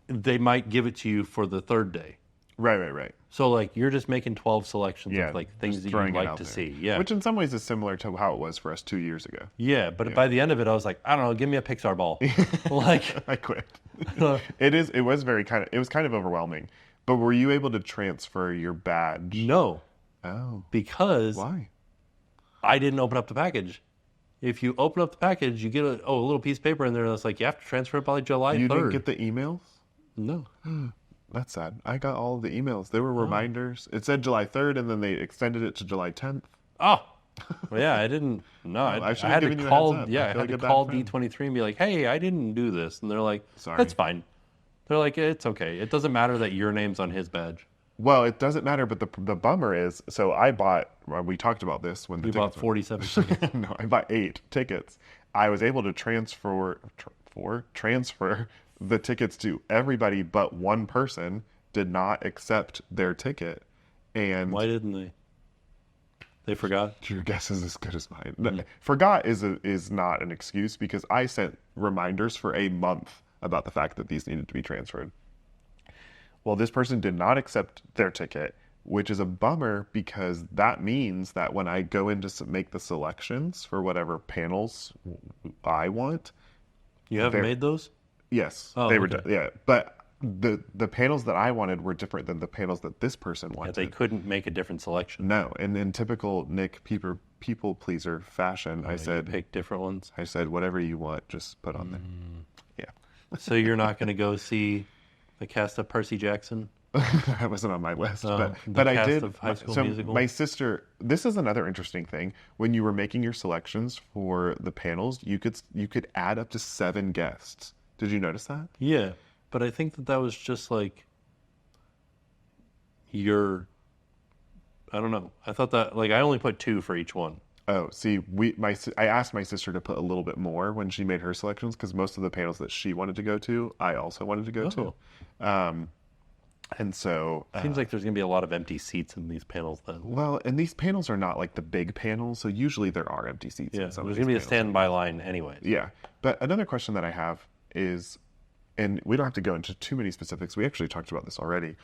they might give it to you for the third day. Right. So like you're just making 12 selections Yeah. of like things just that throwing you'd it like out to there. see. Yeah. Which in some ways is similar to how it was for us 2 years ago. Yeah, but by the end of it, I was like, I don't know, give me a Pixar ball. Like, I quit. It was kind of overwhelming. But were you able to transfer your badge? no, Oh. because Why? I didn't open up the package. If you open up the package, you get a little piece of paper in there that's like, you have to transfer it by July 3rd. You didn't get the emails? No. That's sad. I got all of the emails. There were reminders. It said July 3rd, and then they extended it to July 10th. Oh. Well, yeah, I didn't. No, I I should had have to given you a call. heads up. Yeah, I I feel had like to a bad call friend. D23 and be like, hey, I didn't do this. And they're like, Sorry. that's fine. They're like, it's okay. It doesn't matter that your name's on his badge. Well, it doesn't matter, but the bummer is, so I bought, we talked about this when the You bought tickets 47 tickets. No, I bought 8 tickets. I was able to transfer the tickets to everybody, but one person did not accept their ticket. And Why didn't they? They forgot? your guess is as good as mine. Forgot is not an excuse because I sent reminders for a month about the fact that these needed to be transferred. Well, this person did not accept their ticket, which is a bummer because that means that when I go in to make the selections for whatever panels I want, You haven't made those? yes, Oh, they were okay. done. Yeah, but the panels that I wanted were different than the panels that this person Yeah, wanted. they couldn't make a different selection. No, and in typical Nick people pleaser fashion, I You said, pick different ones. I said, whatever you want, just put on there. Yeah. So you're not going to go see the cast of Percy Jackson? That wasn't on my list, the but I cast did. of High School So Musical? my sister. This is another interesting thing. When you were making your selections for the panels, you could add up to 7 guests. Did you notice that? Yeah, but I think that was just like I don't know. I thought that, like, I only put 2 for each one. Oh, see, I asked my sister to put a little bit more when she made her selections because most of the panels that she wanted to go to, I also wanted to go to. And so Seems like there's going to be a lot of empty seats in these panels then. well, and these panels are not like the big panels, so usually there are empty seats. Yeah, in there's some going of to be a these panels. standby line anyway. Yeah, but another question that I have is, and we don't have to go into too many specifics. We actually talked about this already.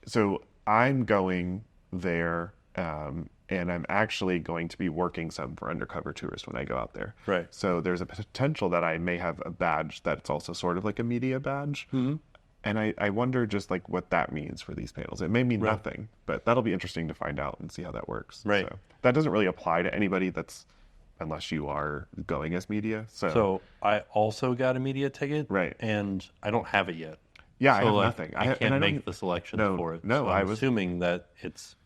So I'm going there, and I'm actually going to be working some for Undercover Tourist when I go out there. Right. So there's a potential that I may have a badge that's also sort of like a media badge. Mm-hmm. And I wonder just like what that means for these panels. It may mean nothing, but that'll be interesting to find out and see how that works. Right. So that doesn't really apply to anybody unless you are going as media. So I also got a media ticket. Right. And I don't have it yet. Yeah, So, I have like, nothing. I can't make the selection for it. No, so I'm assuming that it's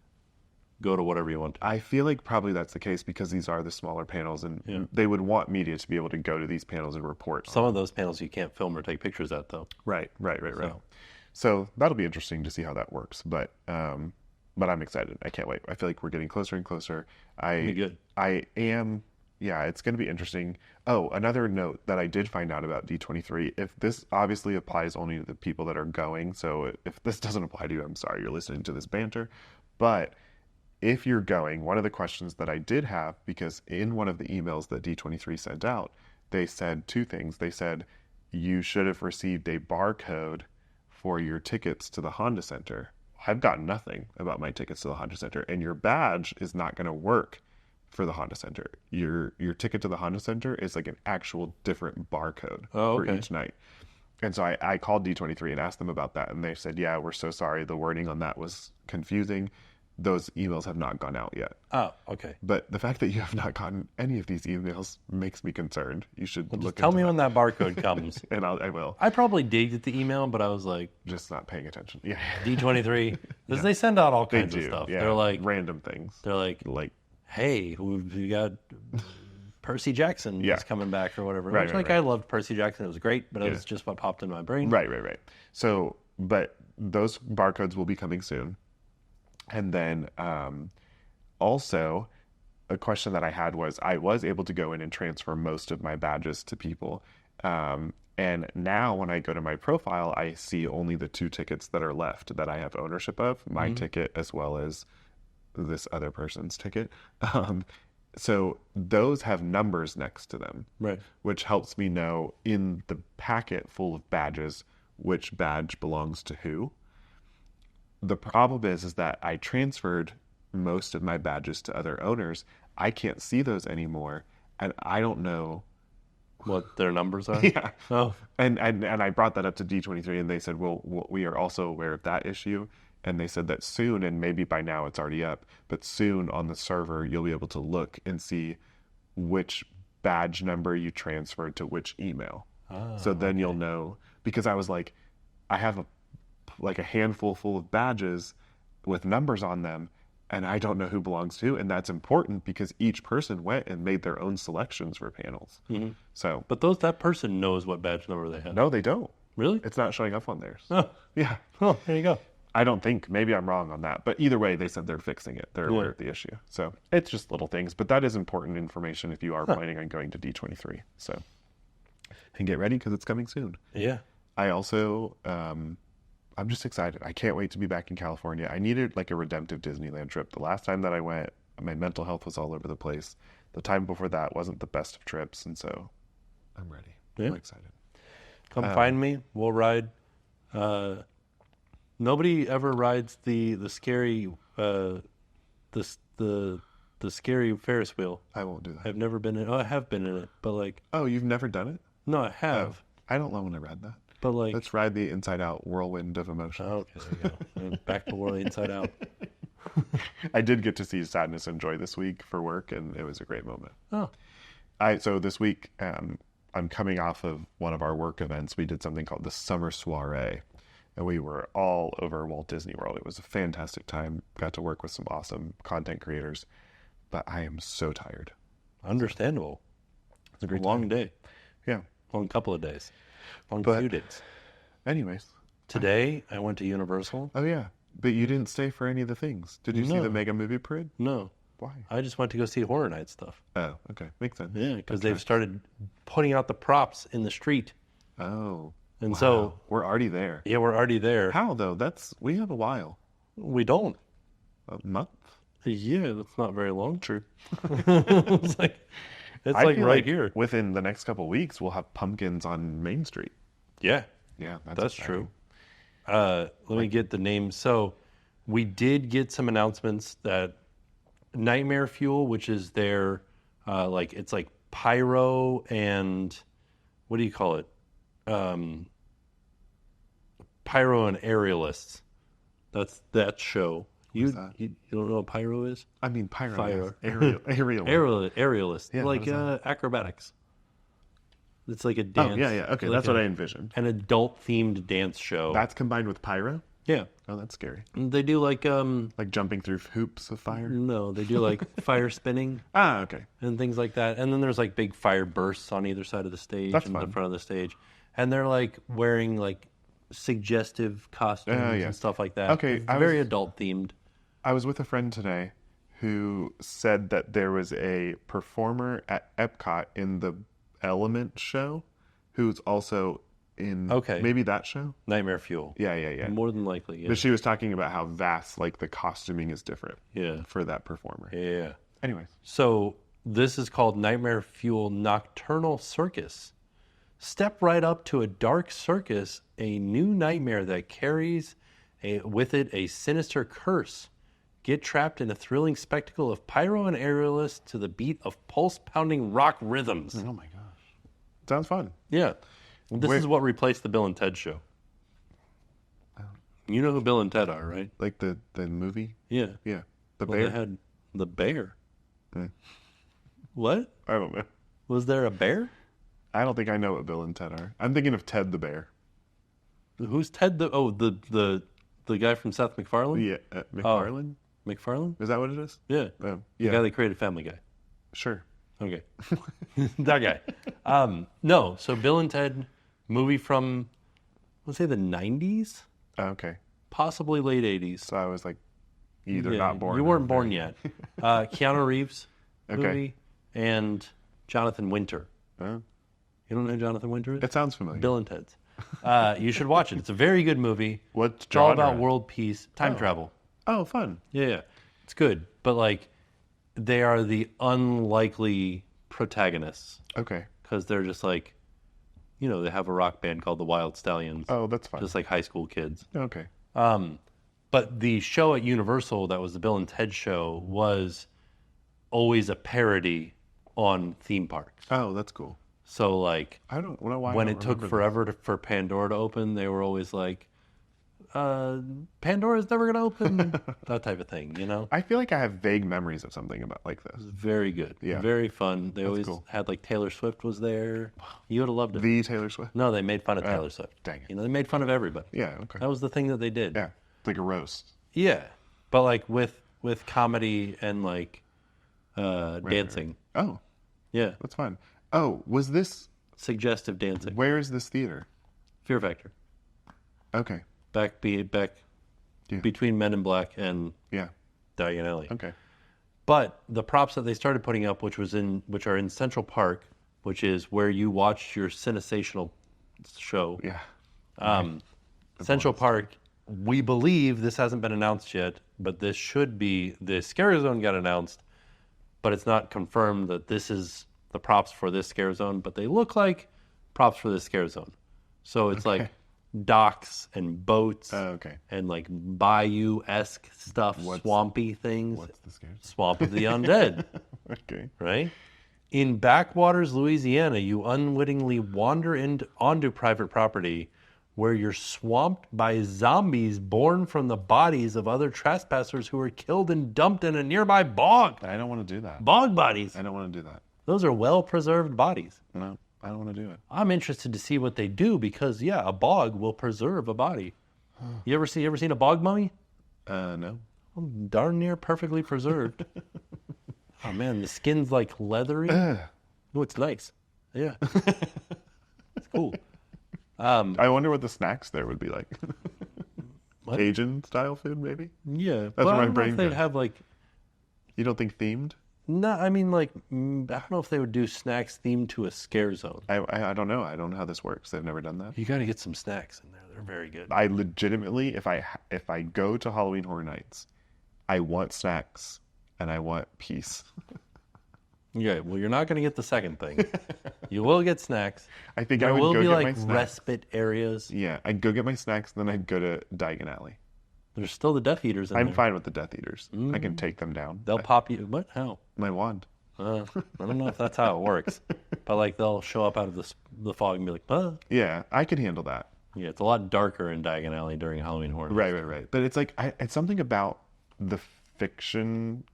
go to whatever you want to. I feel like probably that's the case because these are the smaller panels, and they would want media to be able to go to these panels and report. Some of those panels you can't film or take pictures at, though. Right. So that'll be interesting to see how that works. But I'm excited. I can't wait. I feel like we're getting closer and closer. Be good. I am. Yeah, it's going to be interesting. Oh, another note that I did find out about D23, if this obviously applies only to the people that are going, so if this doesn't apply to you, I'm sorry you're listening to this banter. But if you're going, one of the questions that I did have, because in one of the emails that D23 sent out, they said 2 things. They said, you should have received a barcode for your tickets to the Honda Center. I've got nothing about my tickets to the Honda Center, and your badge is not going to work for the Honda Center. Your ticket to the Honda Center is like an actual different barcode for each night. And so I called D23 and asked them about that, and they said, yeah, we're so sorry. The wording on that was confusing. Those emails have not gone out yet. Oh, okay. But the fact that you have not gotten any of these emails makes me concerned. You should look Tell into me that. when that barcode comes. And I will. I probably did get the email, but I was like, Just not paying attention. Yeah. D23. Because they send out all They kinds of do. stuff. Yeah. They're like, random things. like, hey, we got Percy Jackson is coming back or whatever. Right, I loved Percy Jackson. It was great, but it was just what popped in my brain. Right. So, but those barcodes will be coming soon. And then also, a question that I had was, I was able to go in and transfer most of my badges to people. And now when I go to my profile, I see only the 2 tickets that are left that I have ownership of, my ticket as well as this other person's ticket. So those have numbers next to them, Right. which helps me know in the packet full of badges, which badge belongs to who. The problem is that I transferred most of my badges to other owners. I can't see those anymore, and I don't know What their numbers are? Yeah. Oh. And I brought that up to D23, and they said, well, we are also aware of that issue. And they said that soon, and maybe by now it's already up, but soon on the server, you'll be able to look and see which badge number you transferred to which email. So then you'll know, because I was like, I have a handful full of badges with numbers on them, and I don't know who belongs to, and that's important because each person went and made their own selections for panels. Mm-hmm. So, But that person knows what badge number they have. no, they don't. Really? It's not showing up on theirs. Oh. Yeah. Oh, there you go. I don't think. Maybe I'm wrong on that. But either way, they said they're fixing it. They're aware of the issue. So it's just little things. But that is important information if you are planning on going to D23. So, and get ready because it's coming soon. Yeah. I also, I'm just excited. I can't wait to be back in California. I needed like a redemptive Disneyland trip. The last time that I went, my mental health was all over the place. The time before that wasn't the best of trips. And so I'm ready. Yeah. I'm excited. Come find me. We'll ride. Nobody ever rides the scary the scary Ferris wheel. I won't do that. I've never been in. Oh, I have been in it, but like Oh, you've never done it? no, I have. I don't know when I read that. But like, Let's ride the inside out whirlwind of emotion. oh, okay, there you go. Back to World Inside Out. I did get to see Sadness and Joy this week for work, and it was a great moment. Oh, So this week, I'm coming off of one of our work events. We did something called the Summer Soiree, and we were all over Walt Disney World. It was a fantastic time. Got to work with some awesome content creators, but I am so tired. understandable. It's a great Long time. day, Yeah. long couple of days, long But- few days. Anyways. Today I went to Universal. Oh yeah. But you didn't stay for any of the things. Did you see No. the Mega Movie Parade? No. Why? I just went to go see Horror Night stuff. Oh, okay. Makes sense. Yeah, because Okay. they've started putting out the props in the street. Oh. And wow. so, we're already there. yeah, we're already there. How though? We have a while. We don't. A month? Yeah, that's not very long. True. It's like I like feel right like here. Within the next couple of weeks, we'll have pumpkins on Main Street. Yeah, Yeah, that's exciting. true. Let me get the names. So we did get some announcements that Nightmare Fuel, which is their it's like pyro and what do you call it? Pyro and aerialists. That's that show. You don't know what pyro is? I mean, pyro. Fire. Yes. Aerial. Aerialist. Yeah, like what is acrobatics. It's like a dance. Oh, yeah. Okay, like that's what I envisioned. An adult themed dance show. That's combined with pyro? Yeah. Oh, that's scary. They do like Like jumping through hoops of fire? no, they do like fire spinning Ah, okay. and things like that. And then there's like big fire bursts on either side of the stage That's and the fun. front of the stage. And they're like wearing like suggestive costumes yeah. and stuff like that. Okay, It's I very was- adult themed. I was with a friend today who said that there was a performer at Epcot in the Element show who's also in maybe that show? Nightmare Fuel. Yeah. More than likely. Yeah. But she was talking about how vast like the costuming is different Yeah. for that performer. Yeah. Anyways. So this is called Nightmare Fuel Nocturnal Circus. Step right up to a dark circus, a new nightmare that carries with it a sinister curse. Get trapped in a thrilling spectacle of pyro and aerialists to the beat of pulse-pounding rock rhythms. Oh my gosh. Sounds fun. Yeah. This is what replaced the Bill and Ted show. You know who Bill and Ted are, right? Like the movie? Yeah. Yeah. The Well, bear? they had the bear. Hmm. What? I don't know. Was there a bear? I don't think I know what Bill and Ted are. I'm thinking of Ted the Bear. Who's Ted the guy from Seth MacFarlane? Yeah. McFarlane? MacFarlane? Is that what it is? Yeah. Oh, The yeah. guy that created Family Guy. Sure. Okay. That guy. No, so Bill and Ted, movie from, let's say the 90s? Oh, okay. Possibly late 80s. So I was like either Yeah, not born. You or weren't born very- yet. Keanu Reeves Okay. movie and Jonathan Winter. Oh, You don't know who Jonathan Winter is? it sounds familiar. Bill and Ted's. You should watch it. It's a very good movie. What It's all genre? about world peace, time travel. Oh, fun. Yeah. It's good. But like, they are the unlikely protagonists Okay. because they're just like, they have a rock band called the Wild Stallions, Oh, that's fun. just like high school kids. Okay. But the show at Universal that was the Bill and Ted show was always a parody on theme parks. Oh, that's cool. So like, I don't know why. when I it don't took remember forever for Pandora to open, they were always like, Pandora's never going to open, that type of thing, that. I feel like I have vague memories of something about like this. Very good. Yeah. Very fun. They always cool. had like Taylor Swift was there. You would have loved it. The Taylor Swift. No, they made fun of Taylor Swift. dang it. They made fun of everybody. Yeah. Okay. That was the thing that they did. Yeah. It's like a roast. Yeah. But like with comedy and like dancing. Oh, Yeah. that's fun. Oh, was this? Suggestive dancing. Where is this theater? Fear Factor. Okay. Back Yeah. between Men in Black and Yeah. Diagon Alley. Okay. But the props that they started putting up, which are in Central Park, which is where you watched your Cinesational show. Yeah. Central Park, we believe, this hasn't been announced yet, but this should be, the Scare Zone got announced, but it's not confirmed that this is the props for this Scare Zone, but they look like props for this Scare Zone. So it's like docks and boats Oh, okay. and like bayou-esque stuff, swampy things. What's the scare? Swamp of the Undead, Okay. right? In backwaters, Louisiana, you unwittingly wander onto private property where you're swamped by zombies born from the bodies of other trespassers who were killed and dumped in a nearby bog. I don't want to do that. Bog bodies. I don't want to do that. Those are well-preserved bodies. No, I don't want to do it. I'm interested to see what they do because, yeah, a bog will preserve a body. You ever seen a bog mummy? No. Darn near perfectly preserved. Oh man, the skin's like leathery. Oh, it's nice. Yeah, it's cool. I wonder what the snacks there would be like. Cajun style food, maybe? Yeah, That's but where I my don't know brain if they'd goes. have like. You don't think themed? No, I mean like I don't know if they would do snacks themed to a scare zone. I don't know. I don't know how this works. They've never done that. You got to get some snacks in there. They're very good. I legitimately, if I go to Halloween Horror Nights, I want snacks and I want peace. Yeah, well, you're not going to get the second thing. You will get snacks. I think There I would will go be get my like snacks. respite areas. Yeah, I'd go get my snacks, then I'd go to Diagon Alley. There's still the Death Eaters in I'm there. fine with the Death Eaters. I can take them down. They'll pop you. What? How? My wand. I don't know if that's how it works. But like they'll show up out of the fog and be like, "Huh." Yeah, I can handle that. Yeah, it's a lot darker in Diagon Alley during Halloween Horror. Right. But it's like it's something about the fiction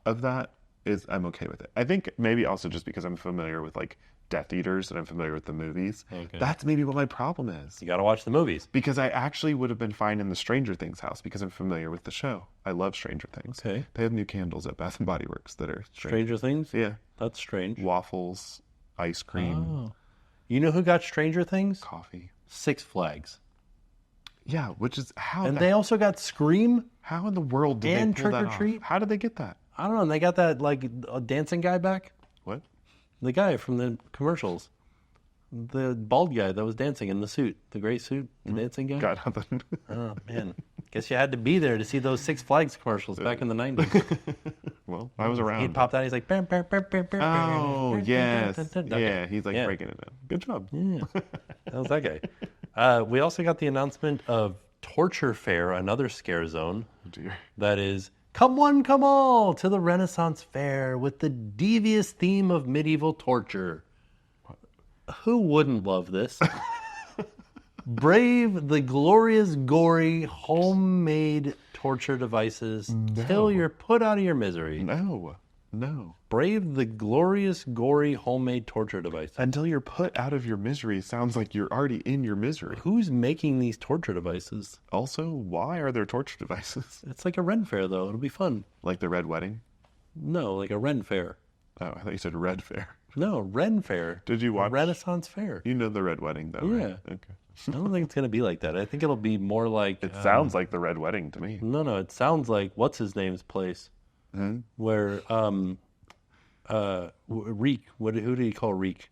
of that is I'm okay with it. I think maybe also just because I'm familiar with like Death Eaters and I'm familiar with the movies. Okay. That's maybe what my problem is. You got to watch the movies. Because I actually would have been fine in the Stranger Things house because I'm familiar with the show. I love Stranger Things. Okay. They have new candles at Bath and Body Works that are Stranger Things? Yeah. That's strange. Waffles, ice cream, Oh. You know who got Stranger Things? coffee. Six Flags. Yeah, which is how And they also got Scream. how in the world did and they pull Trick that or off? Treat. How did they get that? I don't know. And they got that like a dancing guy back. What? The guy from the commercials. The bald guy that was dancing in the suit. The gray suit. The dancing guy. Got nothing. Oh, man. Guess you had to be there to see those Six Flags commercials back in the 90s. Well, I was around. He'd popped out. He's like, Oh, yes. Yeah, he's like Yeah. breaking it down. Good job. Yeah, that was that guy. We also got the announcement of Torture Fair, another scare zone. Oh, dear. That is, come one, come all to the Renaissance Fair with the devious theme of medieval torture. Who wouldn't love this? Brave the glorious, gory, homemade torture devices till you're put out of your misery. No. Brave the glorious, gory, homemade torture devices. Until you're put out of your misery sounds like you're already in your misery. Who's making these torture devices? Also, why are there torture devices? It's like a Ren Fair, though. It'll be fun. Like the Red Wedding? No, like a Ren Fair. Oh, I thought you said Red Fair. No, Ren Fair. Did you watch? A Renaissance Fair. You know the Red Wedding, though, Yeah. right? Okay. I don't think it's going to be like that. I think it'll be more like... It sounds like the Red Wedding to me. No, it sounds like what's-his-name's place. Hmm? Where, Reek. Who do you call Reek?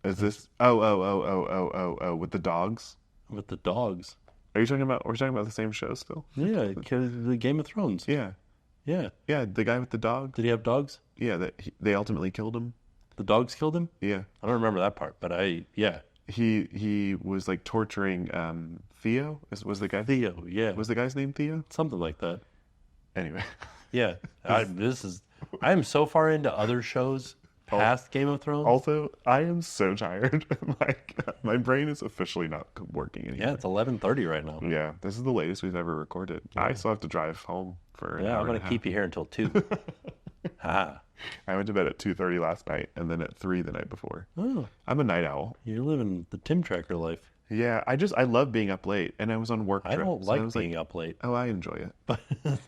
Is this? Oh, with the dogs? With the dogs. Are you talking about? We're talking about the same show still? Yeah, 'cause the Game of Thrones. Yeah, Yeah. the guy with the dog. Did he have dogs? Yeah, they ultimately killed him. The dogs killed him? Yeah, I don't remember that part, but yeah. he was like torturing Theo. Was the guy? Theo, yeah. Was the guy's name Theo? Something like that. Anyway, Yeah. I am so far into other shows past Game of Thrones. also I am so tired. Like my brain is officially not working anymore. Yeah, it's 11:30 right now. Yeah, this is the latest we've ever recorded. I still have to drive home for an Yeah, hour I'm going and to a keep you here until 2. Ah. I went to bed at 2:30 last night and then at 3 the night before. Oh, I'm a night owl. you're living the Tim Tracker life. Yeah, I love being up late, and I was on work. I trip, don't so I like was being up late. Oh, I enjoy it,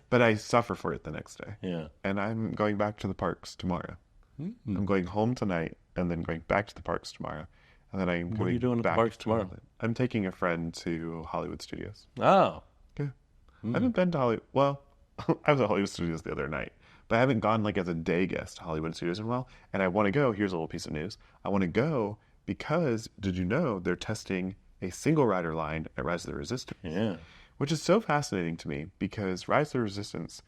but I suffer for it the next day. Yeah. And I'm going back to the parks tomorrow. Mm-hmm. I'm going home tonight, and then going back to the parks tomorrow, and then I'm What are going you doing at the back parks to tomorrow? Hollywood. I'm taking a friend to Hollywood Studios. Oh. Yeah, I haven't been to Hollywood. Well, I was at Hollywood Studios the other night, but I haven't gone like as a day guest to Hollywood Studios in a while. And I want to go. Here's a little piece of news. I want to go because did you know they're testing a single rider line at Rise of the Resistance? Yeah. Which is so fascinating to me because Rise of the Resistance,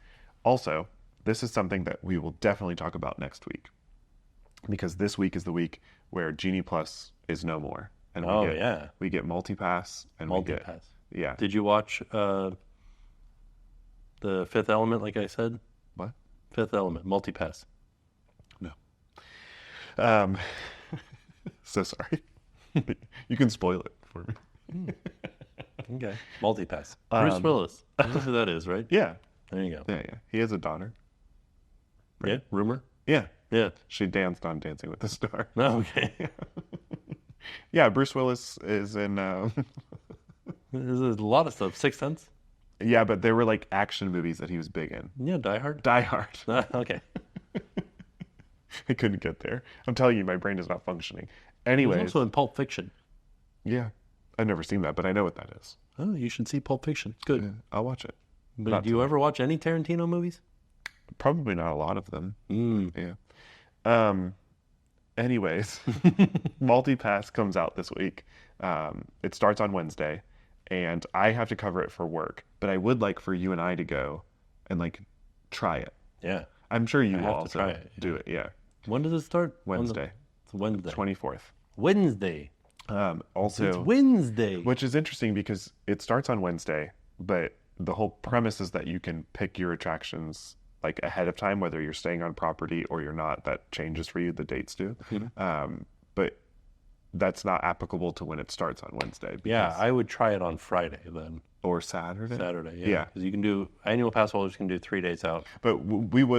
also, this is something that we will definitely talk about next week. Because this week is the week where Genie Plus is no more. And we get MultiPass and MultiPass. Yeah. Did you watch The Fifth Element, like I said? What? Fifth Element, MultiPass. No. So sorry. You can spoil it for me. Okay. MultiPass. Bruce Willis. You know who that is, right? Yeah. There you go. Yeah. He has a daughter. Yeah? Rumor? Yeah. Yeah. She danced on Dancing with the Stars. Oh, okay. Yeah, Bruce Willis is in... There's a lot of stuff. Sixth Sense? Yeah, but there were like action movies that he was big in. Yeah, Die Hard? Die Hard. Okay. I couldn't get there. I'm telling you, my brain is not functioning. He's Anyways, also in Pulp Fiction. yeah. I've never seen that, but I know what that is. Oh, you should see Pulp Fiction. It's good. Yeah, I'll watch it. But Not do you tonight. ever watch any Tarantino movies? Probably not a lot of them. Mm. Yeah. Anyways, MultiPass comes out this week. It starts on Wednesday, and I have to cover it for work. But I would like for you and I to go and like try it. Yeah. I'm sure you I will have to also try it, do it. Yeah, When does it start? Wednesday, It's Wednesday. 24th. Wednesday. It's Also, Wednesday. which is interesting because it starts on Wednesday, but the whole premise is that you can pick your attractions like ahead of time, whether you're staying on property or you're not. That changes for you. The dates do, but that's not applicable to when it starts on Wednesday. Yeah, I would try it on Friday then. Or Saturday. Saturday, yeah. Yeah. Because you can do, annual pass holders can do 3 days out. But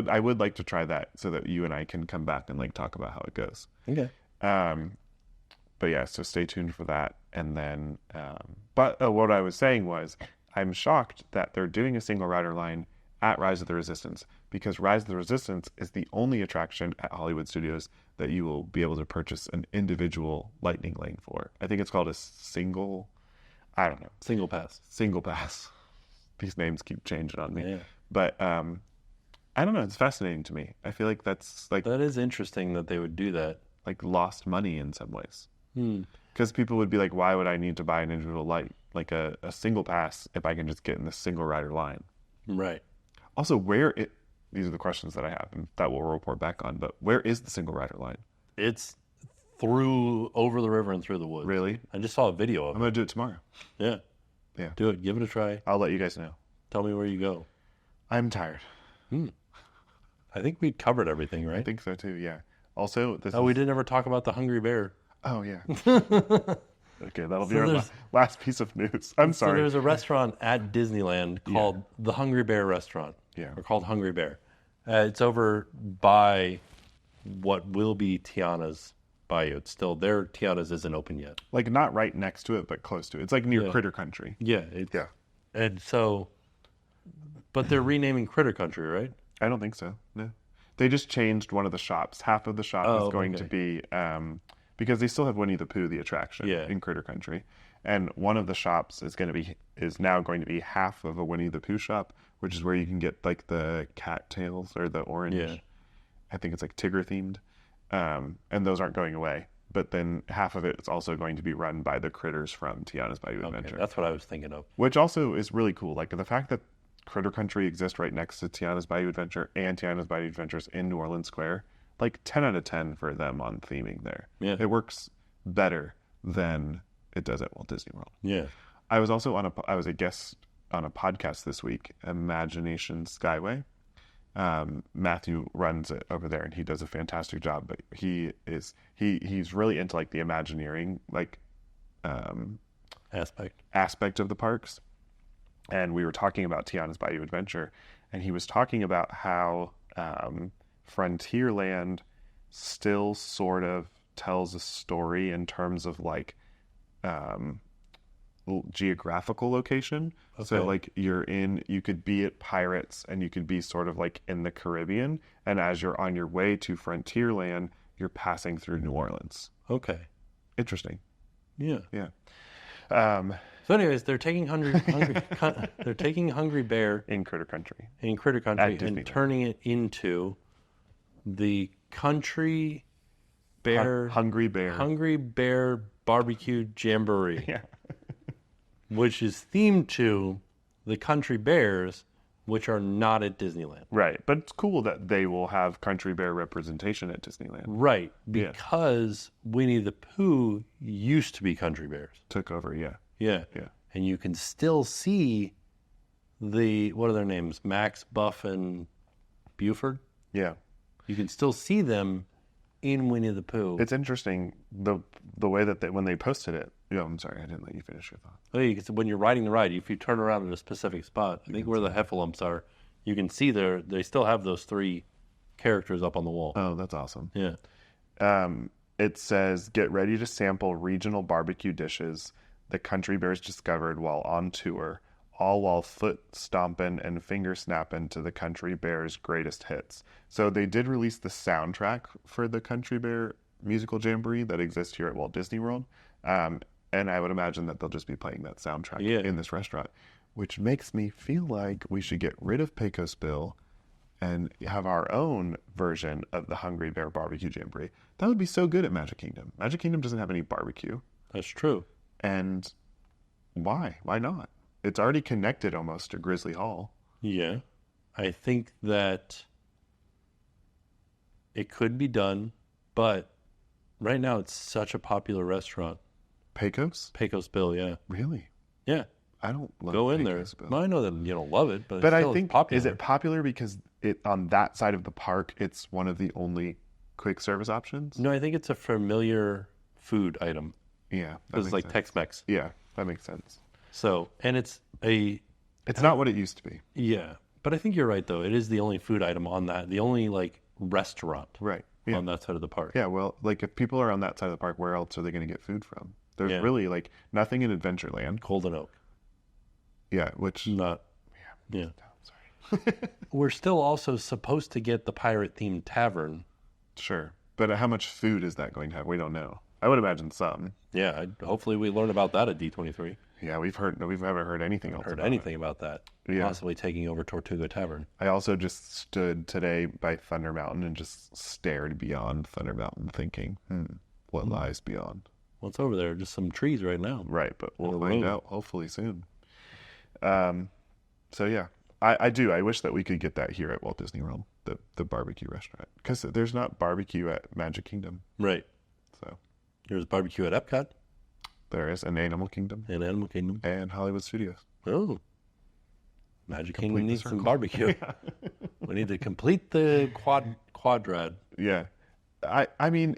I would like to try that so that you and I can come back and like talk about how it goes. Okay. But yeah, so stay tuned for that. And then, what I was saying was, I'm shocked that they're doing a single rider line at Rise of the Resistance, because Rise of the Resistance is the only attraction at Hollywood Studios that you will be able to purchase an individual lightning lane for. I think it's called a single, I don't know, Single pass. single pass. These names keep changing on me. Yeah. But I don't know, it's fascinating to me. I feel like that's like That is interesting that they would do that. like lost money in some ways. Hmm. Because people would be like, why would I need to buy an individual light, like a single pass, if I can just get in the single rider line? Right. Also, these are the questions that I have, and that we'll report back on, but where is the single rider line? It's through, over the river and through the woods. Really? I just saw a video I'm of it. going to do it tomorrow. Yeah. Yeah. Do it. Give it a try. I'll let you guys know. Tell me where you go. I'm tired. I think we covered everything, right? I think so too, yeah. Also, we didn't ever talk about the Hungry Bear. Oh, yeah. Okay, that'll be So our there's- last piece of news. I'm So sorry. there's a restaurant at Disneyland called the Hungry Bear Restaurant. Yeah. Or called Hungry Bear. It's over by what will be Tiana's Bayou. It's still there. Tiana's isn't open yet. Like, not right next to it, but close to it. It's like near Yeah. Critter Country. Yeah. Yeah. And so, but they're renaming Critter Country, right? I don't think so. No. They just changed one of the shops. Half of the shop Oh, is going okay. to be because they still have Winnie the Pooh, the attraction, Yeah. in Critter Country, and one of the shops is now going to be half of a Winnie the Pooh shop, which is where you can get like the cattails or the orange. Yeah. I think it's like Tigger themed, and those aren't going away. But then half of it is also going to be run by the critters from Tiana's Bayou Okay, Adventure, that's what I was thinking of. which also is really cool. Like the fact that Critter Country exists right next to Tiana's Bayou Adventure and Tiana's Bayou Adventures in New Orleans Square, like 10 out of 10 for them on theming there. Yeah. It works better than it does at Walt Disney World. Yeah. I was also I was a guest on a podcast this week, Imagination Skyway. Matthew runs it over there and he does a fantastic job, but he's really into like the Imagineering aspect of the parks. And we were talking about Tiana's Bayou Adventure, and he was talking about how Frontierland still sort of tells a story in terms of like geographical location. So Okay. like you could be at Pirates and you could be sort of like in the Caribbean, and as you're on your way to Frontierland, you're passing through New Orleans. Okay. Interesting. Yeah. Yeah. So, anyways, they're taking they're taking Hungry Bear In Critter Country. in Critter Country At and Disneyland. turning it into the Country Bear Hungry Bear. Hungry Bear Barbecue Jamboree, Yeah. which is themed to the Country Bears, which are not at Disneyland. Right. But it's cool that they will have Country Bear representation at Disneyland. Right, Yeah. because Winnie the Pooh used to be Country Bears. Took over, yeah. Yeah. Yeah. And you can still see what are their names? Max, Buff, and Buford. Yeah. You can still see them in Winnie the Pooh. It's interesting the way that when they posted it. Yeah, I'm sorry, I didn't let you finish your thought. Oh, you can, when you're riding the ride, if you turn around at a specific spot, I think where the heffalumps are, you can see they still have those 3 characters up on the wall. Oh, that's awesome. Yeah. It says, get ready to sample regional barbecue dishes the Country Bears discovered while on tour, all while foot stomping and finger snapping to the Country Bears' greatest hits. So they did release the soundtrack for the Country Bear musical jamboree that exists here at Walt Disney World. And I would imagine that they'll just be playing that soundtrack Yeah. in this restaurant, which makes me feel like we should get rid of Pecos Bill and have our own version of the Hungry Bear Barbecue Jamboree. That would be so good at Magic Kingdom. Magic Kingdom doesn't have any barbecue. That's true. And why? Why not? It's already connected almost to Grizzly Hall. Yeah. I think that it could be done, but right now it's such a popular restaurant. Pecos? Pecos Bill, yeah. Really? Yeah. I don't love Go in Pecos there. Bill. Well, I know that you don't love it, but But still I think, it's popular. is it popular because it on that side of the park, it's one of the only quick service options? No, I think it's a familiar food item. Yeah. It's like sense. Tex-Mex. Yeah, that makes sense. So, and it's not what it used to be. yeah. But I think you're right, though. It is the only food item on that, the only, like, restaurant Right. Yeah. on that side of the park. Yeah, well, like if people are on that side of the park, where else are they going to get food from? There's Yeah. really like nothing in Adventureland. Golden Oak. Yeah, which Not. Yeah. sorry. We're still also supposed to get the pirate-themed tavern. Sure. But how much food is that going to have? We don't know. I would imagine some. Yeah, hopefully we learn about that at D23. Yeah, we've never heard anything else. Heard about anything about that. Yeah. Possibly taking over Tortuga Tavern. I also just stood today by Thunder Mountain and just stared beyond Thunder Mountain, thinking, what lies beyond? What's over there? Just some trees right now. Right, but we'll And a find road. out hopefully soon. So yeah, I do. I wish that we could get that here at Walt Disney World, the barbecue restaurant, because there's not barbecue at Magic Kingdom. Right. So There's barbecue at Epcot there is an Animal Kingdom and Animal Kingdom. and Hollywood Studios. Oh. Magic Complete Kingdom the needs some circle. barbecue. We need to complete the quadrad. Yeah, I mean,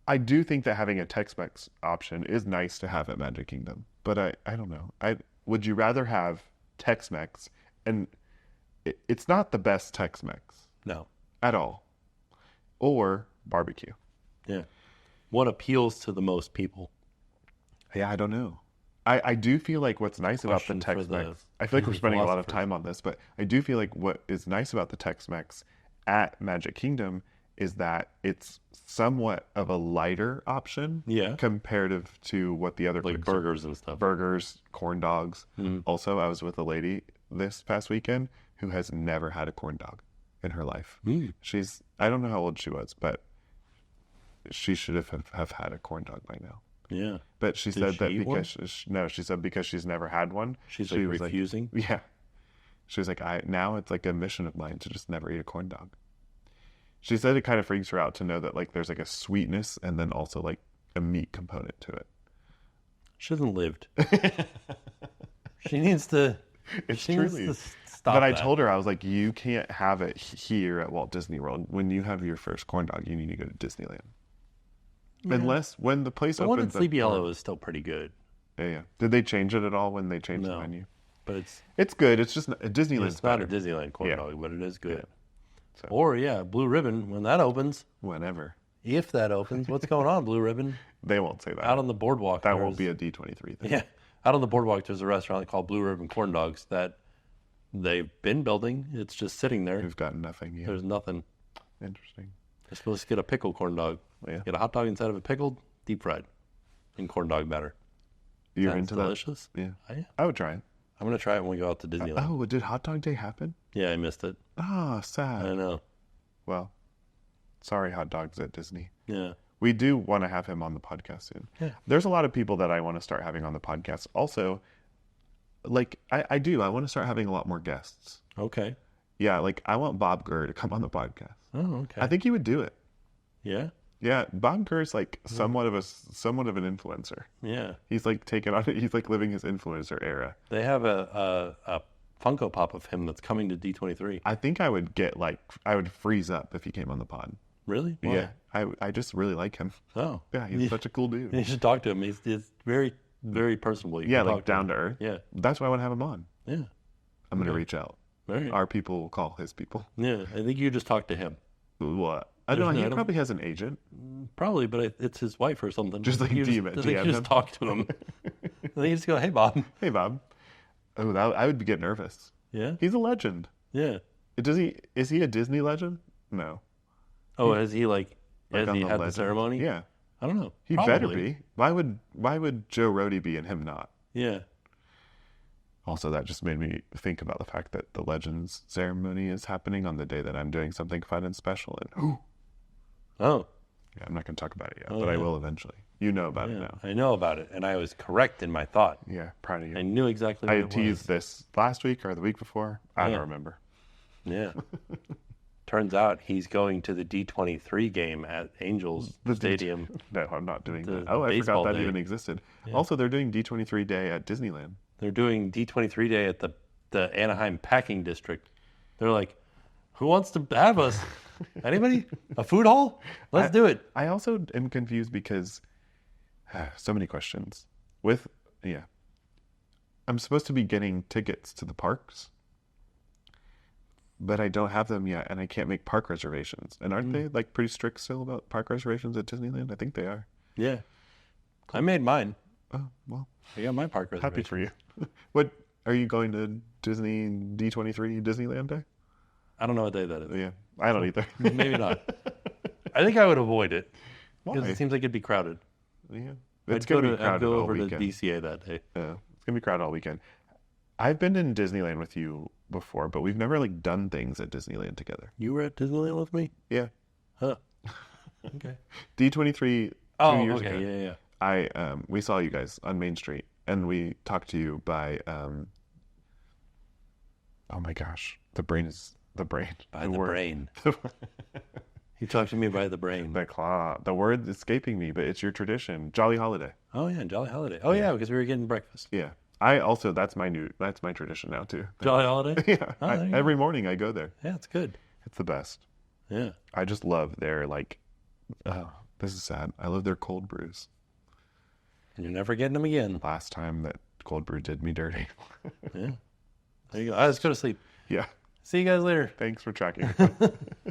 I do think that having a Tex-Mex option is nice to have at Magic Kingdom, but I don't know. Would you rather have Tex-Mex, and it's not the best Tex-Mex No. at all, or barbecue? Yeah. What appeals to the most people? Yeah, I don't know. I do feel like what's nice about the Question for the Tex-Mex, I feel like we're spending a lot of philosophers. time on this, but I do feel like what is nice about the Tex-Mex at Magic Kingdom is that it's somewhat of a lighter option Yeah. comparative to what the other Like quick burgers and stuff. burgers, corn dogs. Mm-hmm. Also, I was with a lady this past weekend who has never had a corn dog in her life. Mm. I don't know how old she was, but she should have had a corn dog by now. Yeah. But she Did said she that eat one? because she said because she's never had one. She's she like was refusing. Yeah. She was like, now it's like a mission of mine to just never eat a corn dog. She said it kind of freaks her out to know that like there's like a sweetness and then also like a meat component to it. She hasn't lived. She needs to. It's She truly. needs to stop. But I that. told her, I was like, you can't have it here at Walt Disney World. When you have your first corn dog, you need to go to Disneyland. Yeah. Unless when the place The one opens. at Sleepy Hollow is still pretty good, Yeah. Did they change it at all when they changed No. the menu? but it's It's good. It's just Disneyland's it's not better. a Disneyland corn Yeah. dog, but it is good. Yeah. So- Or Blue Ribbon when that opens. Whenever. If that opens, what's going on, Blue Ribbon? They won't say that. Out on the boardwalk. That won't be there's- a D23 thing. Yeah, out on the boardwalk, there's a restaurant called Blue Ribbon Corn Dogs that they've been building. It's just sitting there. We've got nothing yet. There's nothing. Interesting. You're supposed to get a pickled corn dog. Yeah. Get a hot dog instead of it pickled, deep fried, in corn dog batter. You're Sounds into delicious. that? Yeah. I am. I would try it. I'm gonna try it when we go out to Disneyland. Oh, did Hot Dog Day happen? Yeah, I missed it. Ah, sad. I know. Well, sorry, Hot Dogs at Disney. Yeah. We do want to have him on the podcast soon. Yeah. There's a lot of people that I want to start having on the podcast. Also, like, I do. I want to start having a lot more guests. Okay. Yeah, like, I want Bob Gurr to come on the podcast. Oh, okay. I think he would do it. Yeah. Yeah, Bob Gurr's like somewhat of an influencer. Yeah. He's like taking on. He's like living his influencer era. They have a Funko Pop of him that's coming to D23. I think I would I would freeze up if he came on the pod. Really? Why? Yeah, I just really like him. Oh. Yeah, he's such a cool dude. You should talk to him. He's very, very personable. You Yeah, can like talk to down him. to earth. Yeah. That's why I want to have him on. Yeah. I'm gonna Okay. reach out. All right. Our people will call his people. Yeah. I think you just talk to him. What? I don't know. There's He no- I don't- probably has an agent. Probably, but it's his wife or something. Just like you DM I think you him. just talk to him. I think you just go, hey, Bob. Hey, Bob. Oh, I would get nervous. Yeah. He's a legend. Yeah. Is he a Disney legend? No. Oh, has he Like has on he the had the legend? ceremony? Yeah. I don't know. He Probably. better be. Why would Joe Rody be and him not? Yeah. Also, that just made me think about the fact that the Legends ceremony is happening on the day that I'm doing something fun and special. And Oh. yeah, I'm not going to talk about it yet, Oh, but I yeah. will eventually. You know about it Yeah. now. I know about it, and I was correct in my thought. Yeah, proud of you. I knew exactly I what had it teased was. this last week or the week before. I Yeah. don't remember. Yeah. Turns out he's going to the D23 game at Angels Stadium. No, I'm not doing The that. Oh, I baseball forgot that day. even existed. Yeah. Also, they're doing D23 Day at Disneyland. They're doing D23 Day at the Anaheim Packing District. They're like, who wants to have us? Anybody? A food hall? Let's do it. I also am confused because so many questions. I'm supposed to be getting tickets to the parks, but I don't have them yet, and I can't make park reservations. And aren't they like pretty strict still about park reservations at Disneyland? I think they are. Yeah. I made mine. Oh, well, I got my park reservation. happy for you. What are you going to Disney D23 Disneyland Day? I don't know what day that is. Yeah, I don't either. Maybe not. I think I would avoid it because Why? it seems like it'd be crowded. Yeah, I'd it's going to be I'd crowded go all over to weekend. DCA that day. Yeah, it's gonna be crowded all weekend. I've been in Disneyland with you before, but we've never like done things at Disneyland together. You were at Disneyland with me? Yeah, Huh. Okay. D23 2 Oh, years okay. ago. Yeah. We saw you guys on Main Street, and we talked to you by oh my gosh, the brain. By the word. brain. You talked to me by the brain. The claw. The word is escaping me, but it's your tradition. Jolly Holiday. Oh yeah, Jolly Holiday. Oh yeah, because we were getting breakfast. Yeah. I also that's my tradition now too. Jolly Holiday. Yeah. Oh, there you go. Every morning I go there. Yeah, it's good. It's the best. Yeah. I just love their this is sad. I love their cold brews. And you're never getting them again. Last time that cold brew did me dirty. Yeah. There you go. Let's go to sleep. Yeah. See you guys later. Thanks for tracking.